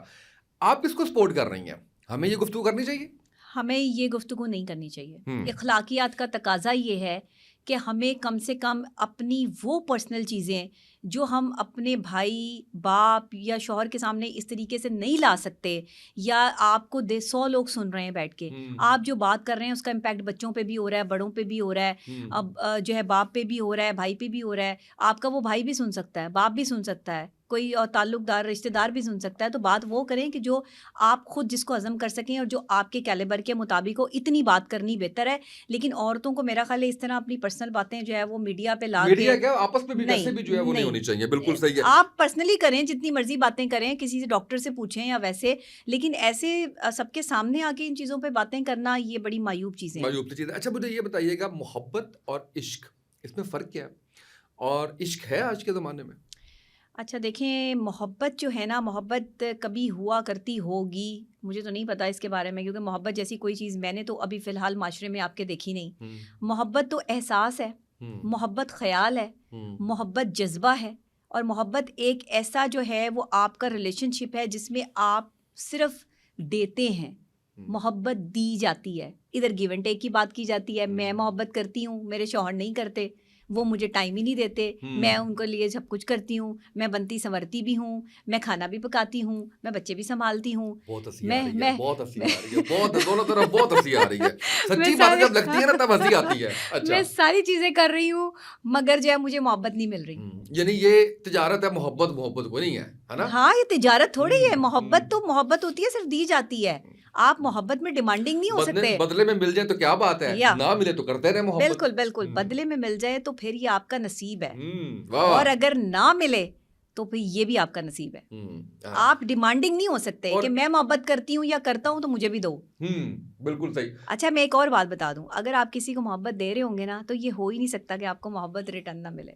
آپ کس کو سپورٹ کر رہی ہیں؟ ہمیں یہ گفتگو کرنی چاہیے؟ ہمیں یہ گفتگو نہیں کرنی چاہیے. اخلاقیات کا تقاضا یہ ہے کہ ہمیں کم سے کم اپنی وہ پرسنل چیزیں جو ہم اپنے بھائی باپ یا شوہر کے سامنے اس طریقے سے نہیں لا سکتے, یا آپ کو 100 لوگ سن رہے ہیں بیٹھ کے, آپ جو بات کر رہے ہیں اس کا امپیکٹ بچوں پہ بھی ہو رہا ہے, بڑوں پہ بھی ہو رہا ہے, اب جو ہے باپ پہ بھی ہو رہا ہے, بھائی پہ بھی ہو رہا ہے. آپ کا وہ بھائی بھی سن سکتا ہے, باپ بھی سن سکتا ہے, کوئی اور تعلق دار رشتہ دار بھی سن سکتا ہے. تو بات وہ کریں کہ جو آپ خود جس کو ہضم کر سکیں اور جو آپ کے کیلیبر کے مطابق ہو, اتنی بات کرنی بہتر ہے. لیکن عورتوں کو میرا خیال ہے اس طرح اپنی پرسنل باتیں جو ہے وہ میڈیا پہ لا کے, کیا آپس میں بھی ویسے بھی جو ہے وہ نہیں ہونی چاہیے. بالکل صحیح ہے, آپ پرسنلی کریں, جتنی مرضی باتیں کریں, کسی سے ڈاکٹر سے پوچھیں یا ویسے, لیکن ایسے سب کے سامنے آ کے ان چیزوں پہ باتیں کرنا یہ بڑی معیوب چیزیں ہیں. اچھا مجھے یہ بتائیے گا, محبت اور عشق اس میں فرق کیا ہے, اور عشق ہے آج کے زمانے میں؟ اچھا دیکھیں, محبت جو ہے نا, محبت کبھی ہوا کرتی ہوگی, مجھے تو نہیں پتا اس کے بارے میں, کیونکہ محبت جیسی کوئی چیز میں نے تو ابھی فی الحال معاشرے میں آپ کے دیکھی نہیں. محبت تو احساس ہے, محبت خیال ہے, محبت جذبہ ہے, اور محبت ایک ایسا جو ہے وہ آپ کا ریلیشن شپ ہے جس میں آپ صرف دیتے ہیں. محبت دی جاتی ہے, ادھر گیو اینڈ ٹیک کی بات کی جاتی ہے. میں محبت کرتی ہوں, میرے شوہر نہیں کرتے, وہ مجھے ٹائم ہی نہیں دیتے, میں ان کے لیے سب کچھ کرتی ہوں, میں بنتی سنورتی بھی ہوں, میں کھانا بھی پکاتی ہوں, میں بچے بھی سنبھالتی ہوں. بہت ہنسی آ رہی ہے, بہت ہنسی آ رہی ہے, بہت دونوں طرف بہت ہنسی آ رہی ہے, سچی بات جب لگتی ہے نا تب ہنسی آتی ہے. اچھا میں ساری چیزیں کر رہی ہوں مگر جو ہے مجھے محبت نہیں مل رہی. یعنی یہ تجارت ہے, محبت کو نہیں ہے نا. ہاں یہ تجارت تھوڑی ہے, محبت تو محبت ہوتی ہے, صرف دی جاتی ہے. آپ محبت میں ڈیمانڈنگ نہیں ہو سکتے. بدلے میں مل جائے تو کیا بات ہے, نہ ملے تو کرتے رہے محبت. بالکل بالکل, بدلے میں مل جائے تو پھر یہ آپ کا نصیب ہے, اور اگر نہ ملے تو پھر یہ بھی آپ کا نصیب ہے. آپ ڈیمانڈنگ نہیں ہو سکتے کہ میں محبت کرتی ہوں یا کرتا ہوں تو مجھے بھی دو. بالکل صحیح. اچھا میں ایک اور بات بتا دوں, اگر آپ کسی کو محبت دے رہے ہوں گے نا تو یہ ہو ہی نہیں سکتا کہ آپ کو محبت ریٹرن نہ ملے.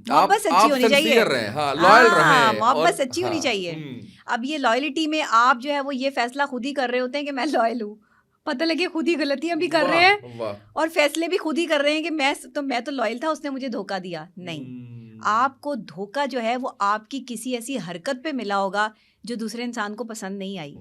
محبت سچی ہونی چاہیے, محبت سچی ہونی چاہیے. اب یہ لائلٹی میں آپ جو ہے وہ یہ فیصلہ خود ہی کر رہے ہوتے ہیں کہ میں لائل ہوں, پتہ لگے خود ہی غلطیاں بھی کر رہے ہیں اور فیصلے بھی خود ہی کر رہے ہیں کہ میں تو لائل تھا, اس نے مجھے دھوکہ دیا. نہیں, آپ کو دھوکہ جو ہے وہ آپ کی کسی ایسی حرکت پہ ملا ہوگا جو دوسرے انسان کو پسند نہیں آئی.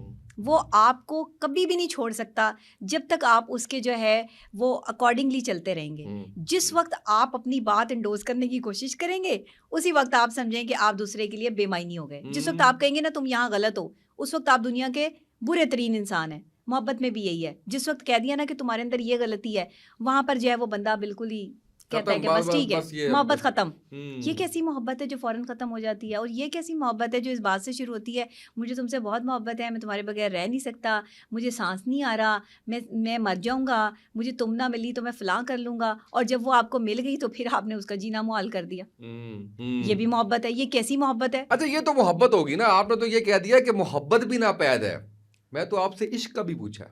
وہ آپ کو کبھی بھی نہیں چھوڑ سکتا جب تک آپ اس کے جو ہے وہ اکارڈنگلی چلتے رہیں گے. جس وقت آپ اپنی بات انڈوز کرنے کی کوشش کریں گے اسی وقت آپ سمجھیں کہ آپ دوسرے کے لیے بے معنی ہو گئے. جس وقت آپ کہیں گے نا تم یہاں غلط ہو, اس وقت آپ دنیا کے برے ترین انسان ہیں. محبت میں بھی یہی ہے, جس وقت کہہ دیا نا کہ تمہارے اندر یہ غلطی ہے, وہاں پر جو ہے وہ بندہ بالکل ہی کہتا ہے کہ بس ٹھیک ہے, محبت ختم. یہ کیسی محبت ہے جو فوراً ختم ہو جاتی ہے, اور یہ کیسی محبت ہے جو اس بات سے شروع ہوتی ہے مجھے تم سے بہت محبت ہے, میں تمہارے بغیر رہ نہیں سکتا, مجھے سانس نہیں آ رہا, میں مر جاؤں گا, مجھے تم نہ ملی تو میں فلاں کر لوں گا, اور جب وہ آپ کو مل گئی تو پھر آپ نے اس کا جینا محال کر دیا. یہ بھی محبت ہے, یہ کیسی محبت ہے؟ اچھا یہ تو محبت ہوگی نا, آپ نے تو یہ کہہ دیا کہ محبت بھی ناپید ہے. میں تو آپ سے عشق کا بھی پوچھا.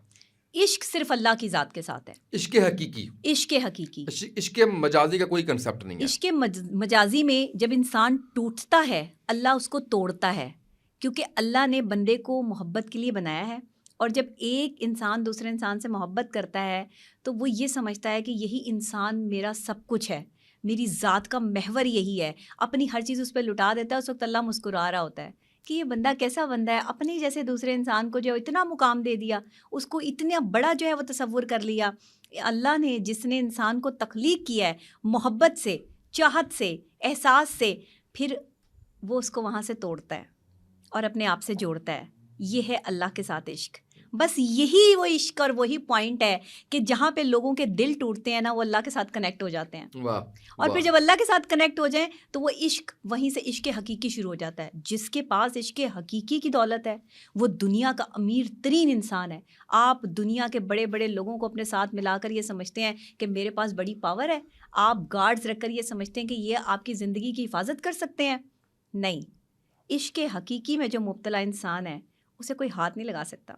عشق صرف اللہ کی ذات کے ساتھ ہے. عشق حقیقی, عشق حقیقی, عشق مجازی کا کوئی کنسپٹ نہیں ہے. عشق مجازی میں جب انسان ٹوٹتا ہے اللہ اس کو توڑتا ہے, کیونکہ اللہ نے بندے کو محبت کے لیے بنایا ہے. اور جب ایک انسان دوسرے انسان سے محبت کرتا ہے تو وہ یہ سمجھتا ہے کہ یہی انسان میرا سب کچھ ہے, میری ذات کا محور یہی ہے, اپنی ہر چیز اس پہ لٹا دیتا ہے. اس وقت اللہ مسکرا رہا ہوتا ہے کہ یہ بندہ کیسا بندہ ہے, اپنے جیسے دوسرے انسان کو جو اتنا مقام دے دیا, اس کو اتنا بڑا جو ہے وہ تصور کر لیا. اللہ نے جس نے انسان کو تخلیق کیا ہے محبت سے, چاہت سے, احساس سے, پھر وہ اس کو وہاں سے توڑتا ہے اور اپنے آپ سے جوڑتا ہے. یہ ہے اللہ کے ساتھ عشق. بس یہی وہ عشق اور وہی پوائنٹ ہے کہ جہاں پہ لوگوں کے دل ٹوٹتے ہیں نا, وہ اللہ کے ساتھ کنیکٹ ہو جاتے ہیں. اور پھر جب اللہ کے ساتھ کنیکٹ ہو جائیں تو وہ عشق, وہیں سے عشق حقیقی شروع ہو جاتا ہے. جس کے پاس عشق حقیقی کی دولت ہے وہ دنیا کا امیر ترین انسان ہے. آپ دنیا کے بڑے بڑے لوگوں کو اپنے ساتھ ملا کر یہ سمجھتے ہیں کہ میرے پاس بڑی پاور ہے, آپ گارڈز رکھ کر یہ سمجھتے ہیں کہ یہ آپ کی زندگی کی حفاظت کر سکتے ہیں. نہیں, عشق حقیقی میں جو مبتلا انسان ہے اسے کوئی ہاتھ نہیں لگا سکتا.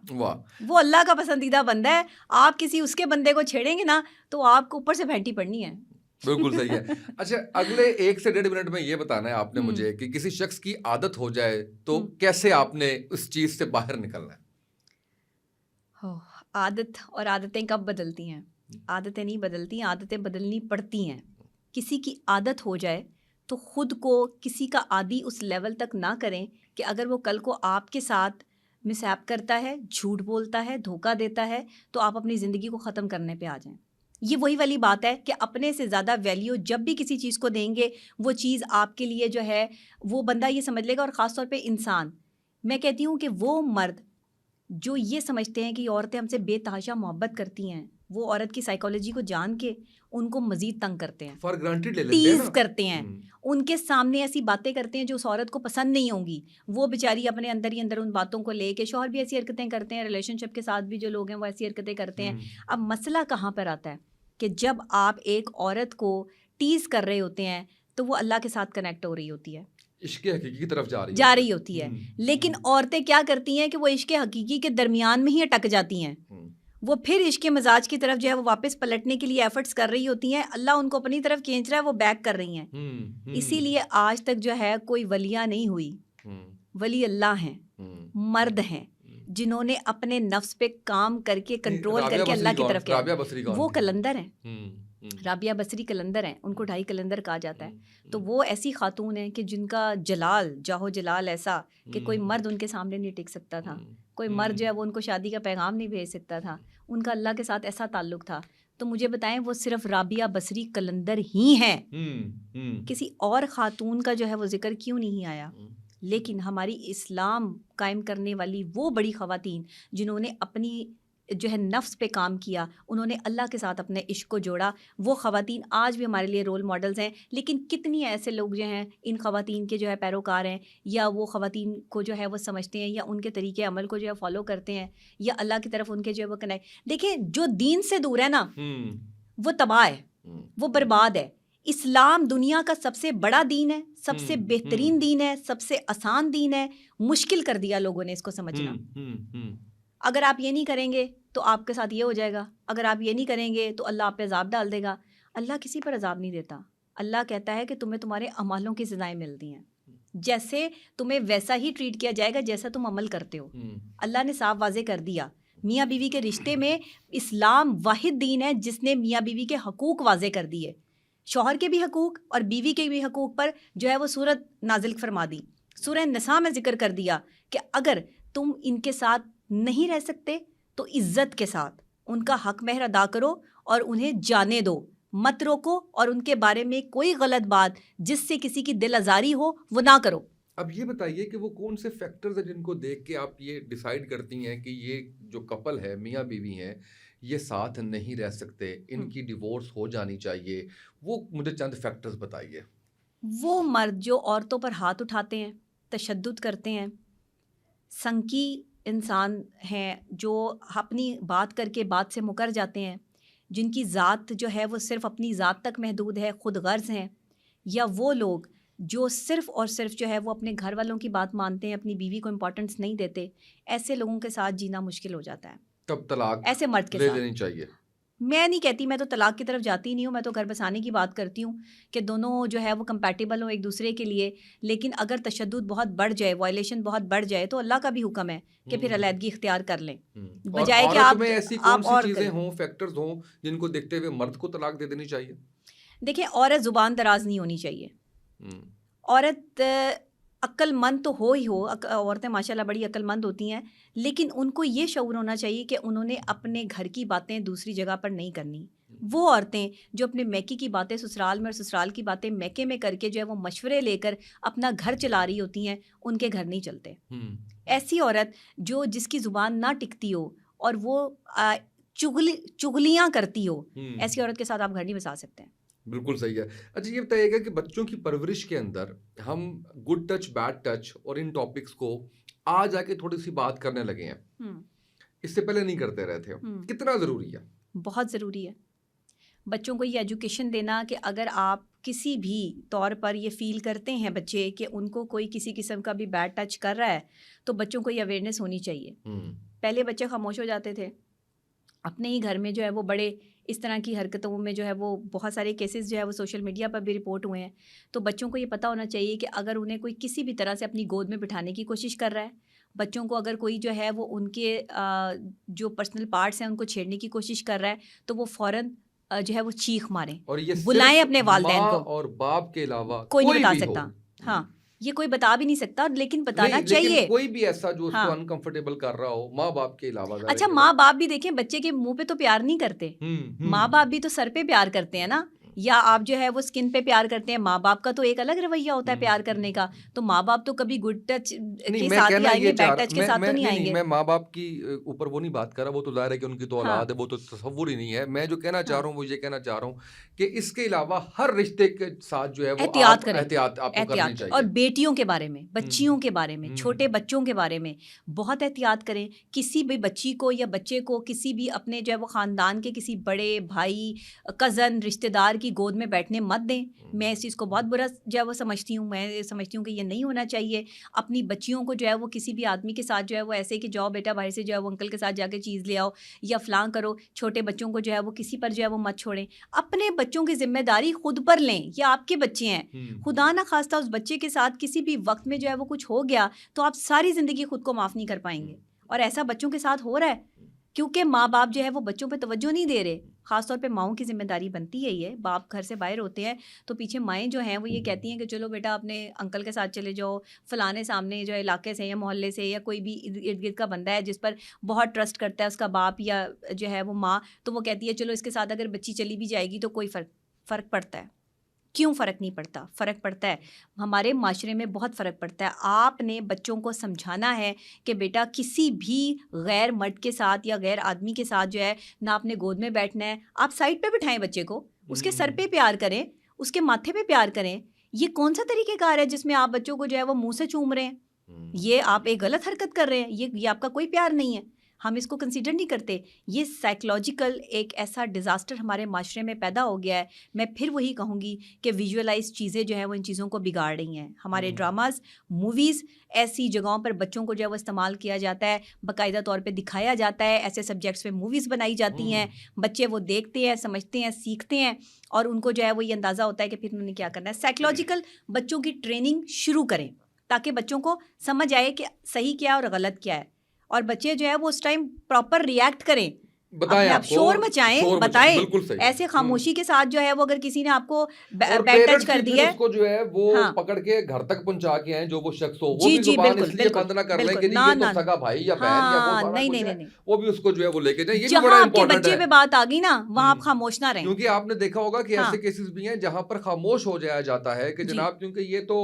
وہ اللہ کا پسندیدہ بندہ ہے. آپ کسی اس کے بندے کو چھیڑیں گے نا تو آپ کو اوپر سے پھینٹی پڑنی ہے. بالکل صحیح ہے. اچھا, اگلے 1 سے 1.5 منٹ میں یہ بتانا ہے آپ نے مجھے کہ کسی شخص کی عادت ہو جائے تو کیسے آپ نے اس چیز سے باہر نکلنا ہے. عادت اور عادتیں کب بدلتی ہیں؟ عادتیں نہیں بدلتی, عادتیں بدلنی پڑتی ہیں. کسی کی عادت ہو جائے تو خود کو کسی کا عادی اس لیول تک نہ کریں کہ اگر وہ کل کو آپ کے ساتھ مسہیپ کرتا ہے, جھوٹ بولتا ہے, دھوکہ دیتا ہے, تو آپ اپنی زندگی کو ختم کرنے پہ آ جائیں. یہ وہی والی بات ہے کہ اپنے سے زیادہ ویلیو جب بھی کسی چیز کو دیں گے وہ چیز آپ کے لیے جو ہے وہ بندہ یہ سمجھ لے گا. اور خاص طور پہ انسان, میں کہتی ہوں کہ وہ مرد جو یہ سمجھتے ہیں کہ یہ عورتیں ہم سے بے تحاشا محبت کرتی ہیں, وہ عورت کی سائیکالوجی کو جان کے ان کو مزید تنگ کرتے ہیں, فار گرانٹیڈ لے لیتے ہیں, ٹیز کرتے ہیں, ان کے سامنے ایسی باتیں کرتے ہیں جو اس عورت کو پسند نہیں ہوں گی. وہ بیچاری اپنے اندر ہی اندر ان باتوں کو لے کے, شوہر بھی ایسی حرکتیں کرتے ہیں, ریلیشن شپ کے ساتھ بھی جو لوگ ہیں وہ ایسی حرکتیں کرتے ہیں. اب مسئلہ کہاں پر آتا ہے کہ جب آپ ایک عورت کو ٹیز کر رہے ہوتے ہیں تو وہ اللہ کے ساتھ کنیکٹ ہو رہی ہوتی ہے, عشق حقیقی کی طرف جا رہی ہوتی ہے. لیکن عورتیں کیا کرتی ہیں کہ وہ عشق حقیقی کے درمیان میں ہی اٹک جاتی ہیں. وہ پھر عشق مزاج کی طرف جو ہے وہ واپس پلٹنے کے لیے ایفرٹس کر رہی ہوتی ہیں. اللہ ان کو اپنی طرف کھینچ رہا ہے, وہ بیک کر رہی ہیں. اسی لیے آج تک جو ہے کوئی ولیہ نہیں ہوئی. ولی اللہ ہیں, مرد ہیں جنہوں نے اپنے نفس پہ کام کر کے کنٹرول کر کے اللہ کی طرف کیا. وہ کلندر ہیں, رابعہ بصری کلندر ہیں, ان کو 2.5 کلندر کہا جاتا ہے. تو وہ ایسی خاتون ہیں کہ جن کا جلال, جاہو جلال ایسا کہ کوئی مرد ان کے سامنے نہیں ٹک سکتا تھا. کوئی مرد جو ہے وہ ان کو شادی کا پیغام نہیں بھیج سکتا تھا. ان کا اللہ کے ساتھ ایسا تعلق تھا. تو مجھے بتائیں وہ صرف رابعہ بصری کلندر ہی ہیں, کسی اور خاتون کا جو ہے وہ ذکر کیوں نہیں آیا؟ لیکن ہماری اسلام قائم کرنے والی وہ بڑی خواتین جنہوں نے اپنی جو ہے نفس پہ کام کیا, انہوں نے اللہ کے ساتھ اپنے عشق کو جوڑا, وہ خواتین آج بھی ہمارے لیے رول ماڈلز ہیں. لیکن کتنی ایسے لوگ جو ہیں ان خواتین کے جو ہے پیروکار ہیں, یا وہ خواتین کو جو ہے وہ سمجھتے ہیں, یا ان کے طریقے عمل کو جو ہے فالو کرتے ہیں, یا اللہ کی طرف ان کے جو ہے وہ کنیکٹ. دیکھیں جو دین سے دور ہے نا وہ تباہ ہے, وہ برباد ہے. اسلام دنیا کا سب سے بڑا دین ہے, سب سے بہترین دین ہے, سب سے آسان دین ہے. مشکل کر دیا لوگوں نے اس کو سمجھنا. اگر آپ یہ نہیں کریں گے تو آپ کے ساتھ یہ ہو جائے گا, اگر آپ یہ نہیں کریں گے تو اللہ آپ پہ عذاب ڈال دے گا. اللہ کسی پر عذاب نہیں دیتا. اللہ کہتا ہے کہ تمہیں تمہارے اعمالوں کی سزائیں ملتی ہیں, جیسے تمہیں ویسا ہی ٹریٹ کیا جائے گا جیسا تم عمل کرتے ہو. اللہ نے صاف واضح کر دیا. میاں بیوی کے رشتے میں اسلام واحد دین ہے جس نے میاں بیوی کے حقوق واضح کر دیے. شوہر کے بھی حقوق اور بیوی کے بھی حقوق پر جو ہے وہ سورت نازل فرما دی. سورہ نساء میں ذکر کر دیا کہ اگر تم ان کے ساتھ نہیں رہ سکتے تو عزت کے ساتھ ان کا حق مہر ادا کرو اور انہیں جانے دو, مت روکو, اور ان کے بارے میں کوئی غلط بات جس سے کسی کی دل آزاری ہو وہ نہ کرو. اب یہ بتائیے کہ وہ کون سے فیکٹرز ہیں جن کو دیکھ کے آپ یہ ڈیسائیڈ کرتی ہیں کہ یہ جو کپل ہے, میاں بیوی ہیں, یہ ساتھ نہیں رہ سکتے, ان کی ڈیورس ہو جانی چاہیے. وہ مجھے چند فیکٹرز بتائیے. وہ مرد جو عورتوں پر ہاتھ اٹھاتے ہیں, تشدد کرتے ہیں, سنکی انسان ہیں, جو اپنی بات کر کے بات سے مکر جاتے ہیں, جن کی ذات جو ہے وہ صرف اپنی ذات تک محدود ہے, خود غرض ہیں, یا وہ لوگ جو صرف اور صرف جو ہے وہ اپنے گھر والوں کی بات مانتے ہیں, اپنی بیوی کو امپورٹنس نہیں دیتے, ایسے لوگوں کے ساتھ جینا مشکل ہو جاتا ہے. تب طلاق ایسے مرد کے لے ساتھ لینی چاہیے. میں نہیں کہتی, میں تو طلاق کی طرف جاتی نہیں ہوں, میں تو گھر بسانے کی بات کرتی ہوں کہ دونوں جو ہے وہ کمپیٹیبل ہوں ایک دوسرے کے لیے. لیکن اگر تشدد بہت بڑھ جائے, وائلیشن بہت بڑھ جائے, تو اللہ کا بھی حکم ہے کہ پھر علیحدگی اختیار کر لیں, بجائے کہ عورت میں ایسی کون سی اور چیزیں ہوں, فیکٹرز ہوں جن کو دیکھتے ہوئے مرد کو طلاق دے دینی چاہیے. دیکھیں, عورت زبان دراز نہیں ہونی چاہیے. عورت عقل مند تو ہو ہی ہو, عورتیں ماشاء اللہ بڑی عقل مند ہوتی ہیں, لیکن ان کو یہ شعور ہونا چاہیے کہ انہوں نے اپنے گھر کی باتیں دوسری جگہ پر نہیں کرنی. وہ عورتیں جو اپنے میکے کی باتیں سسرال میں اور سسرال کی باتیں میکے میں کر کے جو ہے وہ مشورے لے کر اپنا گھر چلا رہی ہوتی ہیں, ان کے گھر نہیں چلتے. ایسی عورت جس کی زبان نہ ٹکتی ہو اور وہ چغلیاں کرتی ہو, ایسی عورت کے ساتھ آپ گھر نہیں بسا سکتے ہیں. بالکل صحیح ہے. اچھا یہ بتائیے گا کہ بچوں کی پرورش کے اندر ہم گڈ ٹچ بیڈ ٹچ اور ان ٹاپکس کو آج آ کے تھوڑی سی بات کرنے لگے ہیں, اس سے پہلے نہیں کرتے رہے تھے. کتنا ضروری ہے؟ بہت ضروری ہے بچوں کو یہ ایجوکیشن دینا کہ اگر آپ کسی بھی طور پر یہ فیل کرتے ہیں بچے کہ ان کو کوئی کسی قسم کا بھی بیڈ ٹچ کر رہا ہے, تو بچوں کو یہ اویئرنیس ہونی چاہیے. پہلے بچے خاموش ہو جاتے تھے, اپنے ہی گھر میں جو ہے وہ بڑے اس طرح کی حرکتوں میں جو ہے وہ بہت سارے کیسز جو ہے وہ سوشل میڈیا پر بھی رپورٹ ہوئے ہیں. تو بچوں کو یہ پتہ ہونا چاہیے کہ اگر انہیں کوئی کسی بھی طرح سے اپنی گود میں بٹھانے کی کوشش کر رہا ہے, بچوں کو اگر کوئی جو ہے وہ ان کے جو پرسنل پارٹس ہیں ان کو چھیڑنے کی کوشش کر رہا ہے, تو وہ فوراً جو ہے وہ چیخ ماریں, اور یہ بلائیں اپنے والدین کو. اور باپ کے علاوہ کوئی نہیں بتا سکتا. ہاں, یہ کوئی بتا بھی نہیں سکتا, لیکن بتانا چاہیے. کوئی بھی ایسا جو اس کو انکمفرٹیبل کر رہا ہو ماں باپ کے علاوہ. اچھا, ماں باپ بھی دیکھیں بچے کے منہ پہ تو پیار نہیں کرتے, ماں باپ بھی تو سر پہ پیار کرتے ہیں نا, یا آپ جو ہے وہ اسکن پہ پیار کرتے ہیں. ماں باپ کا تو ایک الگ رویہ ہوتا ہے پیار کرنے کا, تو ماں باپ تو کبھی گڈ ٹچ کے ساتھ ہی آئیں گے, بیڈ ٹچ کے ساتھ تو نہیں آئیں گے. میں ماں باپ کی اوپر وہ نہیں بات کر رہا, وہ تو ظاہر ہے کہ ان کی تو اولاد ہے, وہ تو تصور ہی نہیں ہے. میں جو کہنا چاہ رہا ہوں وہ یہ کہنا چاہ رہا ہوں کہ اس کے علاوہ ہر رشتے کے ساتھ جو ہے وہ احتیاط کریں, احتیاط آپ کو کرنی چاہیے. اور بیٹیوں کے بارے میں, بچیوں کے بارے میں, چھوٹے بچوں کے بارے میں بہت احتیاط کریں. کسی بھی بچی کو یا بچے کو کسی بھی اپنے جو ہے وہ خاندان کے کسی بڑے بھائی, کزن, رشتے دار کی گود میں بیٹھنے مت دیں. میں اس چیز کو بہت برا جو ہے وہ سمجھتی ہوں. میں سمجھتی ہوں کہ یہ نہیں ہونا چاہیے. اپنی بچیوں کو جو ہے وہ کسی بھی آدمی کے ساتھ جو ہے وہ ایسے کہ جاؤ بیٹا باہر سے جو ہے وہ انکل کے ساتھ جا کے چیز لے آؤ یا فلاں کرو. چھوٹے بچوں کو جو ہے وہ کسی پر جو ہے وہ مت چھوڑیں. اپنے بچوں کی ذمہ داری خود پر لیں. یہ آپ کے بچے ہیں, خدا نہ خواستہ اس بچے کے ساتھ کسی بھی وقت میں جو ہے وہ کچھ ہو گیا تو آپ ساری زندگی خود کو معاف نہیں کر پائیں گے. اور ایسا بچوں کے ساتھ ہو رہا ہے کیونکہ ماں باپ جو ہے وہ بچوں پہ توجہ نہیں دے رہے. خاص طور پہ ماؤں کی ذمہ داری بنتی ہے یہ. باپ گھر سے باہر ہوتے ہیں تو پیچھے مائیں جو ہیں وہ یہ کہتی ہیں کہ چلو بیٹا اپنے انکل کے ساتھ چلے جاؤ, فلانے سامنے جو ہے علاقے سے یا محلے سے یا کوئی بھی ارد گرد کا بندہ ہے جس پر بہت ٹرسٹ کرتا ہے اس کا باپ یا جو ہے وہ ماں, تو وہ کہتی ہے چلو اس کے ساتھ اگر بچی چلی بھی جائے گی تو کوئی فرق پڑتا ہے. کیوں فرق نہیں پڑتا؟ فرق پڑتا ہے, ہمارے معاشرے میں بہت فرق پڑتا ہے. آپ نے بچوں کو سمجھانا ہے کہ بیٹا کسی بھی غیر مرد کے ساتھ یا غیر آدمی کے ساتھ جو ہے نہ اپنے گود میں بیٹھنا ہے. آپ سائڈ پہ بٹھائیں بچے کو, اس کے سر پہ پیار کریں, اس کے ماتھے پہ پیار کریں. یہ کون سا طریقہ کار ہے جس میں آپ بچوں کو جو ہے وہ منہ سے چوم رہے ہیں؟ یہ آپ ایک غلط حرکت کر رہے ہیں. یہ آپ کا کوئی پیار نہیں ہے. ہم اس کو کنسیڈر نہیں کرتے. یہ سائیکلوجیکل ایک ایسا ڈیزاسٹر ہمارے معاشرے میں پیدا ہو گیا ہے. میں پھر وہی کہوں گی کہ ویژولائز چیزیں جو ہیں وہ ان چیزوں کو بگاڑ رہی ہیں. ہمارے ڈراماز, موویز, ایسی جگہوں پر بچوں کو جو ہے وہ استعمال کیا جاتا ہے, باقاعدہ طور پہ دکھایا جاتا ہے. ایسے سبجیکٹس پہ موویز بنائی جاتی ہیں, بچے وہ دیکھتے ہیں, سمجھتے ہیں, سیکھتے ہیں, اور ان کو جو ہے وہ یہ اندازہ ہوتا ہے کہ پھر انہوں نے کیا کرنا ہے. سائیکلوجیکل بچوں کی ٹریننگ شروع کریں تاکہ بچوں کو سمجھ آئے کہ صحیح کیا اور غلط کیا ہے, اور بچے جو ہے وہ اس ٹائم پراپر ریئیکٹ کریں. بتائیں, آپ شور مچائیں, بتائیں. ایسے خاموشی کے ساتھ جو ہے وہ اگر کسی نے آپ کو بیڈ ٹچ کر دیا ہے, اس کو جو ہے وہ پکڑ کے گھر تک پہنچا کے ہیں جو وہ شخص ہو, وہ بھی زبان اس لیے بند نہ کر لیں کہ یہ تو سگا بھائی یا بہن یا وہ سارا کچھ ہے, وہ بھی اس کو جو ہے وہ لے کے جائیں. یہ بھی بڑا امپورٹنٹ ہے. بچے پہ بات آ گئی نا, وہاں آپ خاموش نہ رہیں. کیونکہ آپ نے دیکھا ہوگا کہ ایسے کیسز بھی ہیں جہاں پر خاموش ہو جایا جاتا ہے کہ جناب کیونکہ یہ تو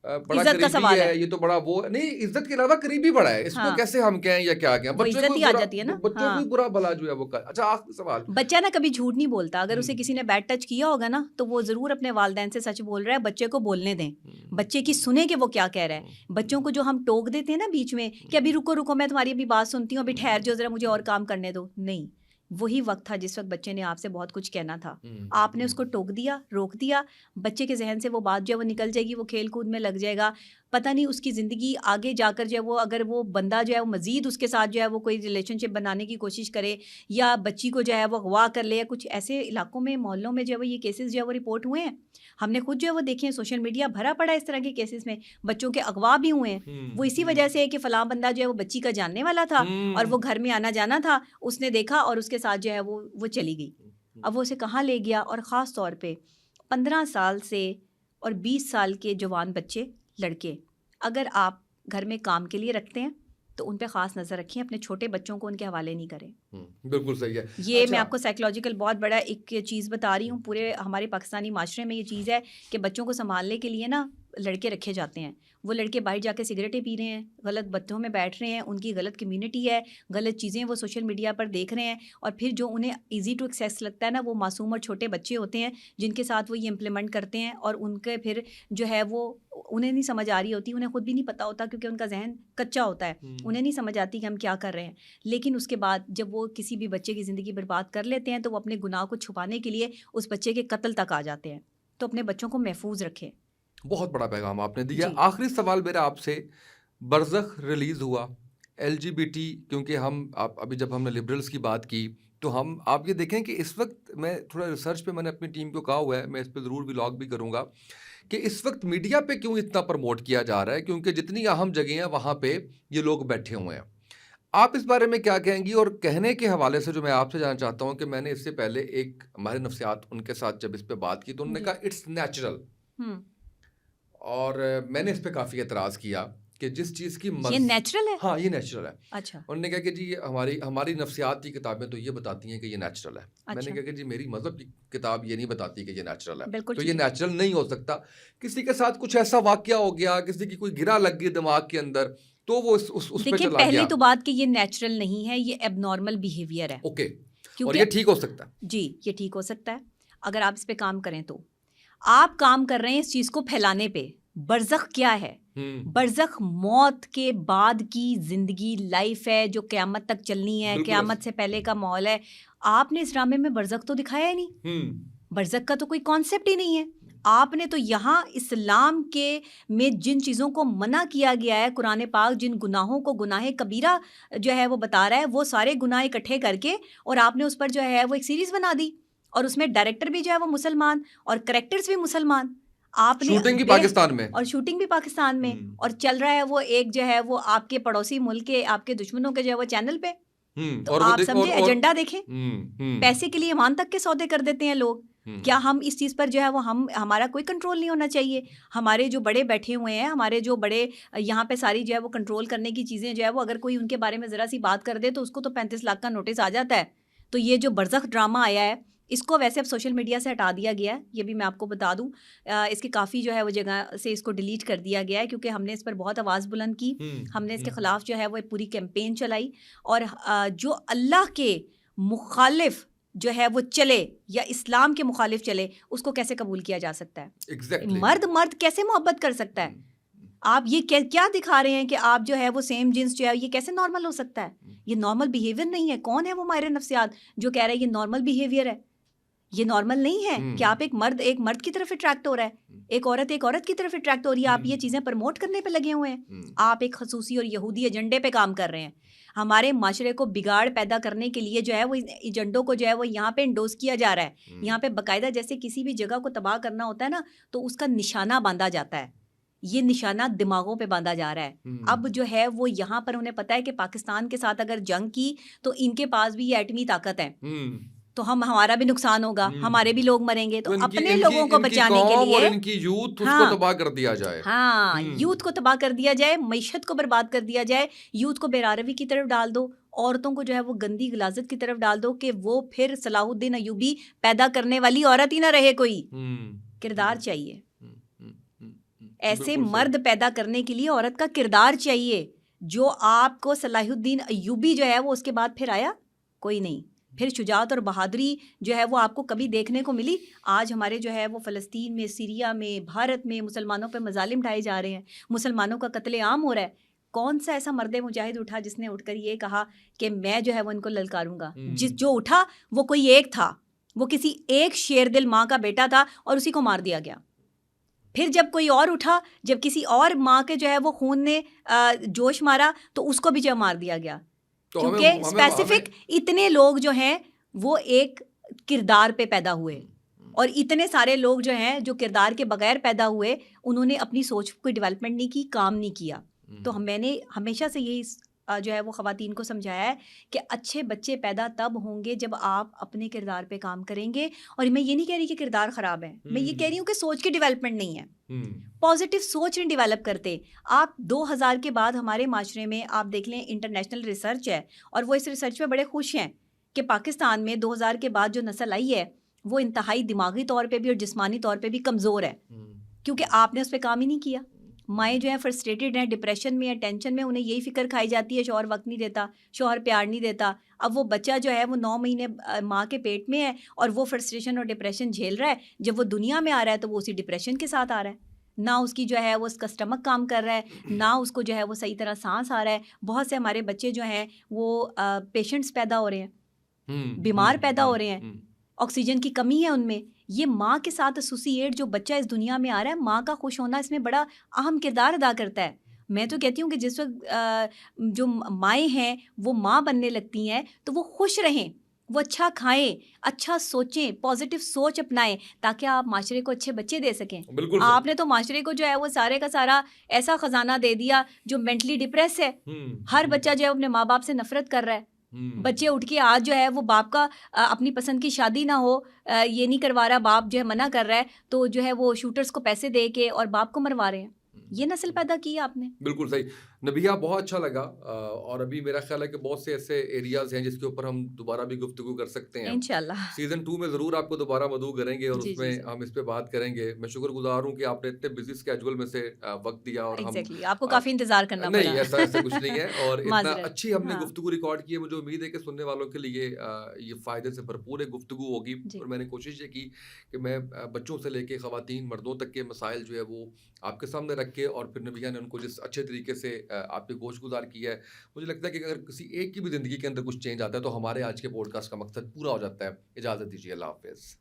بڑا قریبی ہے, یہ تو بڑا وہ نہیں, عزت کے علاوہ قریبی بڑا ہے, اس کو کیسے ہم کہیں یا کیا کہیں. عزت ہی آ جاتی ہے نا, بچوں کو برا بھلا جو ہے وہ. اچھا آخری سوال, بچہ نا کبھی جھوٹ نہیں بولتا. اگر اسے کسی نے بیڈ ٹچ کیا ہوگا نا تو وہ ضرور اپنے والدین سے سچ بول رہا ہے. بچے کو بولنے دیں, بچے کی سنیں کہ وہ کیا کہہ رہا ہے. بچوں کو جو ہم ٹوک دیتے ہیں نا بیچ میں کہ ابھی رکو میں تمہاری ابھی بات سنتی ہوں, ابھی ٹھہر جو ذرا مجھے اور کام کرنے دو, نہیں, وہی وقت تھا جس وقت بچے نے آپ سے بہت کچھ کہنا تھا. آپ نے اس کو ٹوک دیا, روک دیا, بچے کے ذہن سے وہ بات جو ہے وہ نکل جائے گی, وہ کھیل کود میں لگ جائے گا, پتہ نہیں اس کی زندگی آگے جا کر جو ہے وہ, اگر وہ بندہ جو ہے وہ مزید اس کے ساتھ جو ہے وہ کوئی ریلیشن شپ بنانے کی کوشش کرے, یا بچی کو جو ہے وہ اغوا کر لے, یا کچھ ایسے علاقوں میں, محلوں میں جو ہے وہ یہ کیسز جو ہے وہ رپورٹ ہوئے ہیں. ہم نے خود جو ہے وہ دیکھے ہیں, سوشل میڈیا بھرا پڑا ہے اس طرح کے کیسز میں, بچوں کے اغوا بھی ہوئے ہیں. وہ اسی وجہ سے ہے کہ فلاں بندہ جو ہے وہ بچی کا جاننے والا تھا, اور وہ گھر میں آنا جانا تھا, اس نے دیکھا اور اس کے ساتھ جو ہے وہ چلی گئی. اب وہ اسے کہاں لے گیا. اور خاص طور پہ 15 سال سے اور 20 سال کے جوان بچے, لڑکے, اگر آپ گھر میں کام کے لیے رکھتے ہیں تو ان پہ خاص نظر رکھیں, اپنے چھوٹے بچوں کو ان کے حوالے نہیں کریں. بالکل صحیح ہے. یہ میں آپ کو سائیکولوجیکل بہت بڑا ایک چیز بتا رہی ہوں. پورے ہمارے پاکستانی معاشرے میں یہ چیز ہے کہ بچوں کو سنبھالنے کے لیے نا لڑکے رکھے جاتے ہیں. وہ لڑکے باہر جا کے سگریٹیں پی رہے ہیں, غلط بتوں میں بیٹھ رہے ہیں, ان کی غلط کمیونٹی ہے, غلط چیزیں وہ سوشل میڈیا پر دیکھ رہے ہیں, اور پھر جو انہیں ایزی ٹو ایکسیس لگتا ہے نا, وہ معصوم اور چھوٹے بچے ہوتے ہیں جن کے ساتھ وہ یہ امپلیمنٹ کرتے ہیں, اور ان کے پھر جو ہے وہ انہیں نہیں سمجھ آ رہی ہوتی, انہیں خود بھی نہیں پتہ ہوتا کیونکہ ان کا ذہن کچا ہوتا ہے, انہیں نہیں سمجھ آتی کہ ہم کیا کر رہے ہیں. لیکن اس کے بعد جب وہ کسی بھی بچے کی زندگی برباد کر لیتے ہیں تو وہ اپنے گناہ کو چھپانے کے لیے اس بچے کے قتل تک آ جاتے ہیں. تو اپنے بچوں کو محفوظ رکھیں. بہت بڑا پیغام آپ نے دیا. آخری سوال میرا آپ سے, برزخ ریلیز ہوا, LGBT, کیونکہ ابھی جب ہم نے لبرلز کی بات کی تو آپ یہ دیکھیں کہ اس وقت میں تھوڑا ریسرچ پہ میں نے اپنی ٹیم کو کہا ہوا ہے, میں اس پہ ضرور ولاگ بھی کروں گا, کہ اس وقت میڈیا پہ کیوں اتنا پروموٹ کیا جا رہا ہے, کیونکہ جتنی اہم جگہیں ہیں وہاں پہ یہ لوگ بیٹھے ہوئے ہیں. آپ اس بارے میں کیا کہیں گی؟ اور کہنے کے حوالے سے جو میں آپ سے جاننا چاہتا ہوں کہ میں نے اس سے پہلے ایک ہمارے نفسیات ان کے ساتھ جب اس پہ بات کی تو انہوں نے کہا اٹس نیچرل, اور میں نے اس پہ کافی اعتراض کیا کہ جس چیز کی یہ نیچرل ہے. ہاں یہ نیچرل ہے. اچھا. انہوں نے کہا کہ جی ہماری نفسیات کی کتابیں تو یہ بتاتی ہیں کہ یہ نیچرل ہے. میں نے کہا کہ جی میری مذہب کی کتاب یہ نہیں بتاتی کہ یہ نیچرل ہے, تو یہ نیچرل نہیں ہو سکتا. کسی کے ساتھ کچھ ایسا واقعہ ہو گیا, کسی کی کوئی گرہ لگ گئی دماغ کے اندر, تو وہ اس پہ چلا گیا. پہلی تو بات کہ یہ نیچرل نہیں ہے, یہ ایب نارمل بیہیویئر ہے. اوکے. اور یہ ٹھیک ہو سکتا ہے. جی یہ ٹھیک ہو سکتا ہے اگر آپ اس پہ کام کریں. تو آپ کام کر رہے ہیں اس چیز کو پھیلانے پہ. برزخ کیا ہے؟ برزخ موت کے بعد کی زندگی, لائف ہے جو قیامت تک چلنی ہے, قیامت سے پہلے کا ماحول ہے. آپ نے اس ڈرامے میں برزخ تو دکھایا ہی نہیں. برزخ کا تو کوئی کانسیپٹ ہی نہیں ہے. آپ نے تو یہاں اسلام کے میں جن چیزوں کو منع کیا گیا ہے, قرآن پاک جن گناہوں کو گناہ کبیرہ جو ہے وہ بتا رہا ہے, وہ سارے گناہ اکٹھے کر کے اور آپ نے اس پر جو ہے وہ ایک سیریز بنا دی, اور اس میں ڈائریکٹر بھی جو ہے وہ مسلمان اور کریکٹرز بھی مسلمان. آپ نے شوٹنگ بھی پاکستان میں, اور شوٹنگ بھی پاکستان میں, اور چل رہا ہے وہ ایک جو ہے وہ آپ کے پڑوسی ملک کے, آپ کے دشمنوں کے جو ہے وہ چینل پہ. تو آپ سمجھے, ایجنڈا دیکھیں. پیسے کے لیے مان تک کے سودے کر دیتے ہیں لوگ. کیا ہم اس چیز پر جو ہے وہ ہمارا کوئی کنٹرول نہیں ہونا چاہیے؟ ہمارے جو بڑے بیٹھے ہوئے ہیں, ہمارے جو بڑے یہاں پہ ساری جو ہے وہ کنٹرول کرنے کی چیزیں جو ہے وہ, اگر کوئی ان کے بارے میں ذرا سی بات کر دے تو اس کو تو 35 لاکھ کا نوٹس آ جاتا ہے. تو یہ جو برزخ ڈرامہ آیا ہے, اس کو ویسے اب سوشل میڈیا سے ہٹا دیا گیا ہے, یہ بھی میں آپ کو بتا دوں. اس کی کافی جو ہے وہ جگہ سے اس کو ڈیلیٹ کر دیا گیا ہے, کیونکہ ہم نے اس پر بہت آواز بلند کی, ہم نے اس کے خلاف جو ہے وہ پوری کیمپین چلائی. اور جو اللہ کے مخالف جو ہے وہ چلے یا اسلام کے مخالف چلے, اس کو کیسے قبول کیا جا سکتا ہے؟ مرد کیسے محبت کر سکتا ہے؟ آپ یہ کیا دکھا رہے ہیں کہ آپ جو ہے وہ سیم جنس جو ہے یہ کیسے نارمل ہو سکتا ہے؟ یہ نارمل بیہیویئر نہیں ہے. کون ہے وہ ماہر نفسیات جو کہہ رہا ہے یہ نارمل بیہیویئر ہے؟ یہ نارمل نہیں ہے کہ آپ ایک مرد کی طرف اٹریکٹ ہو رہا ہے, ایک عورت کی طرف اٹریکٹ ہو رہی ہے. آپ یہ چیزیں پروموٹ کرنے پہ لگے ہوئے ہیں. آپ ایک خصوصی اور یہودی ایجنڈے پہ کام کر رہے ہیں. ہمارے معاشرے کو بگاڑ پیدا کرنے کے لیے جو ہے وہ ایجنڈوں کو جو ہے وہ یہاں پہ انڈوز کیا جا رہا ہے. یہاں پہ باقاعدہ جیسے کسی بھی جگہ کو تباہ کرنا ہوتا ہے نا, تو اس کا نشانہ باندھا جاتا ہے. یہ نشانہ دماغوں پہ باندھا جا رہا ہے. اب جو ہے وہ یہاں پر انہیں پتا ہے کہ پاکستان کے ساتھ اگر جنگ کی تو ان کے پاس بھی یہ ایٹمی طاقت ہے, تو ہمارا بھی نقصان ہوگا, ہمارے بھی لوگ مریں گے. تو اپنے لوگوں کو بچانے کے لیے ان کی یوتھ اس کو تباہ کر دیا جائے. ہاں, یوتھ کو تباہ کر دیا جائے, معیشت کو برباد کر دیا جائے, یوتھ کو بے-روی کی طرف ڈال دو, عورتوں کو جو ہے وہ گندی غلاظت کی طرف ڈال دو کہ وہ پھر صلاح الدین ایوبی پیدا کرنے والی عورت ہی نہ رہے. کوئی کردار چاہیے, ایسے مرد پیدا کرنے کے لیے عورت کا کردار چاہیے جو آپ کو صلاح الدین ایوبی جو ہے وہ اس کے بعد پھر آیا کوئی نہیں. پھر شجاعت اور بہادری جو ہے وہ آپ کو کبھی دیکھنے کو ملی؟ آج ہمارے جو ہے وہ فلسطین میں, سیریا میں, بھارت میں مسلمانوں پہ مظالم ڈھائے جا رہے ہیں, مسلمانوں کا قتل عام ہو رہا ہے. کون سا ایسا مرد مجاہد اٹھا جس نے اٹھ کر یہ کہا کہ میں جو ہے وہ ان کو للکاروں گا؟ جو اٹھا وہ کوئی ایک تھا، وہ کسی ایک شیر دل ماں کا بیٹا تھا اور اسی کو مار دیا گیا. پھر جب کوئی اور اٹھا، جب کسی اور ماں کے جو ہے وہ خون نے جوش مارا تو اس کو بھی جو مار دیا گیا. کیونکہ اسپیسیفک اتنے لوگ جو ہیں وہ ایک کردار پہ پیدا ہوئے، اور اتنے سارے لوگ جو ہیں جو کردار کے بغیر پیدا ہوئے، انہوں نے اپنی سوچ کوئی ڈیولپمنٹ نہیں کی، کام نہیں کیا. تو میں نے ہمیشہ سے یہی جو ہے وہ خواتین کو سمجھایا ہے کہ اچھے بچے پیدا تب ہوں گے جب آپ اپنے کردار پہ کام کریں گے. اور میں یہ نہیں کہہ رہی کہ کردار خراب ہے، میں یہ کہہ رہی ہوں کہ سوچ کی ڈیولپمنٹ نہیں ہے، پازیٹیو سوچ نہیں ڈیولپ کرتے. آپ 2000 کے بعد ہمارے معاشرے میں آپ دیکھ لیں، انٹرنیشنل ریسرچ ہے اور وہ اس ریسرچ میں بڑے خوش ہیں کہ پاکستان میں 2000 کے بعد جو نسل آئی ہے وہ انتہائی دماغی طور پہ بھی اور جسمانی طور پہ بھی کمزور ہے، کیونکہ آپ نے اس پہ کام ہی نہیں کیا. مائیں جو ہیں فرسٹریٹڈ ہیں، ڈپریشن میں ہیں، ٹینشن میں، انہیں یہی فکر کھائی جاتی ہے شوہر وقت نہیں دیتا، شوہر پیار نہیں دیتا. اب وہ بچہ جو ہے وہ 9 مہینے ماں کے پیٹ میں ہے اور وہ فرسٹریشن اور ڈپریشن جھیل رہا ہے. جب وہ دنیا میں آ رہا ہے تو وہ اسی ڈپریشن کے ساتھ آ رہا ہے، نہ اس کی جو ہے وہ اس کا اسٹمک کام کر رہا ہے، نہ اس کو جو ہے وہ صحیح طرح سانس آ رہا ہے. بہت سے ہمارے بچے جو ہیں وہ پیشنٹس پیدا ہو رہے ہیں، بیمار پیدا ہو رہے ہیں، آکسیجن کی کمی ہے ان میں. یہ ماں کے ساتھ ایسوسیٹ جو بچہ اس دنیا میں آ رہا ہے، ماں کا خوش ہونا اس میں بڑا اہم کردار ادا کرتا ہے. میں تو کہتی ہوں کہ جس وقت جو مائیں ہیں وہ ماں بننے لگتی ہیں تو وہ خوش رہیں، وہ اچھا کھائیں، اچھا سوچیں، پازیٹیو سوچ اپنائیں، تاکہ آپ معاشرے کو اچھے بچے دے سکیں. آپ نے تو معاشرے کو جو ہے وہ سارے کا سارا ایسا خزانہ دے دیا جو مینٹلی ڈپریس ہے. ہر بچہ جو ہے اپنے ماں باپ سے نفرت کر رہا ہے. بچے اٹھ کے آج جو ہے وہ باپ کا اپنی پسند کی شادی نہ ہو یہ نہیں کروا رہا، باپ جو ہے منع کر رہا ہے، تو جو ہے وہ شوٹرز کو پیسے دے کے اور باپ کو مروا رہے ہیں. یہ نسل پیدا کی آپ نے. بالکل صحیح. نبیہ بہت اچھا لگا، اور ابھی میرا خیال ہے کہ بہت سے ایسے ایریاز ہیں جس کے اوپر ہم دوبارہ بھی گفتگو کر سکتے ہیں. انشاءاللہ سیزن 2 میں ضرور آپ کو دوبارہ مدعو کریں گے اور اس میں ہم اس پہ بات کریں گے. میں شکر گزار ہوں کہ آپ نے اتنے بزی اسکیجول میں سے وقت دیا، اور ہم آپ کو کافی انتظار کرنا پڑا. نہیں، ایسا کچھ نہیں ہے، اور اتنا اچھی ہم نے گفتگو ریکارڈ کی ہے. مجھے امید ہے کہ سننے والوں کے لیے یہ فائدے سے بھرپور ایک گفتگو ہوگی. اور میں نے کوشش یہ کی کہ میں بچوں سے لے کے خواتین مردوں تک کے مسائل جو ہے وہ آپ کے سامنے رکھ کے، اور پھر نبیہ نے ان کو جس اچھے طریقے سے آپ نے گوش گزار کیا ہے. مجھے لگتا ہے کہ اگر کسی ایک کی بھی زندگی کے اندر کچھ چینج آتا ہے تو ہمارے آج کے پوڈ کاسٹ کا مقصد پورا ہو جاتا ہے. اجازت دیجیے، اللہ حافظ.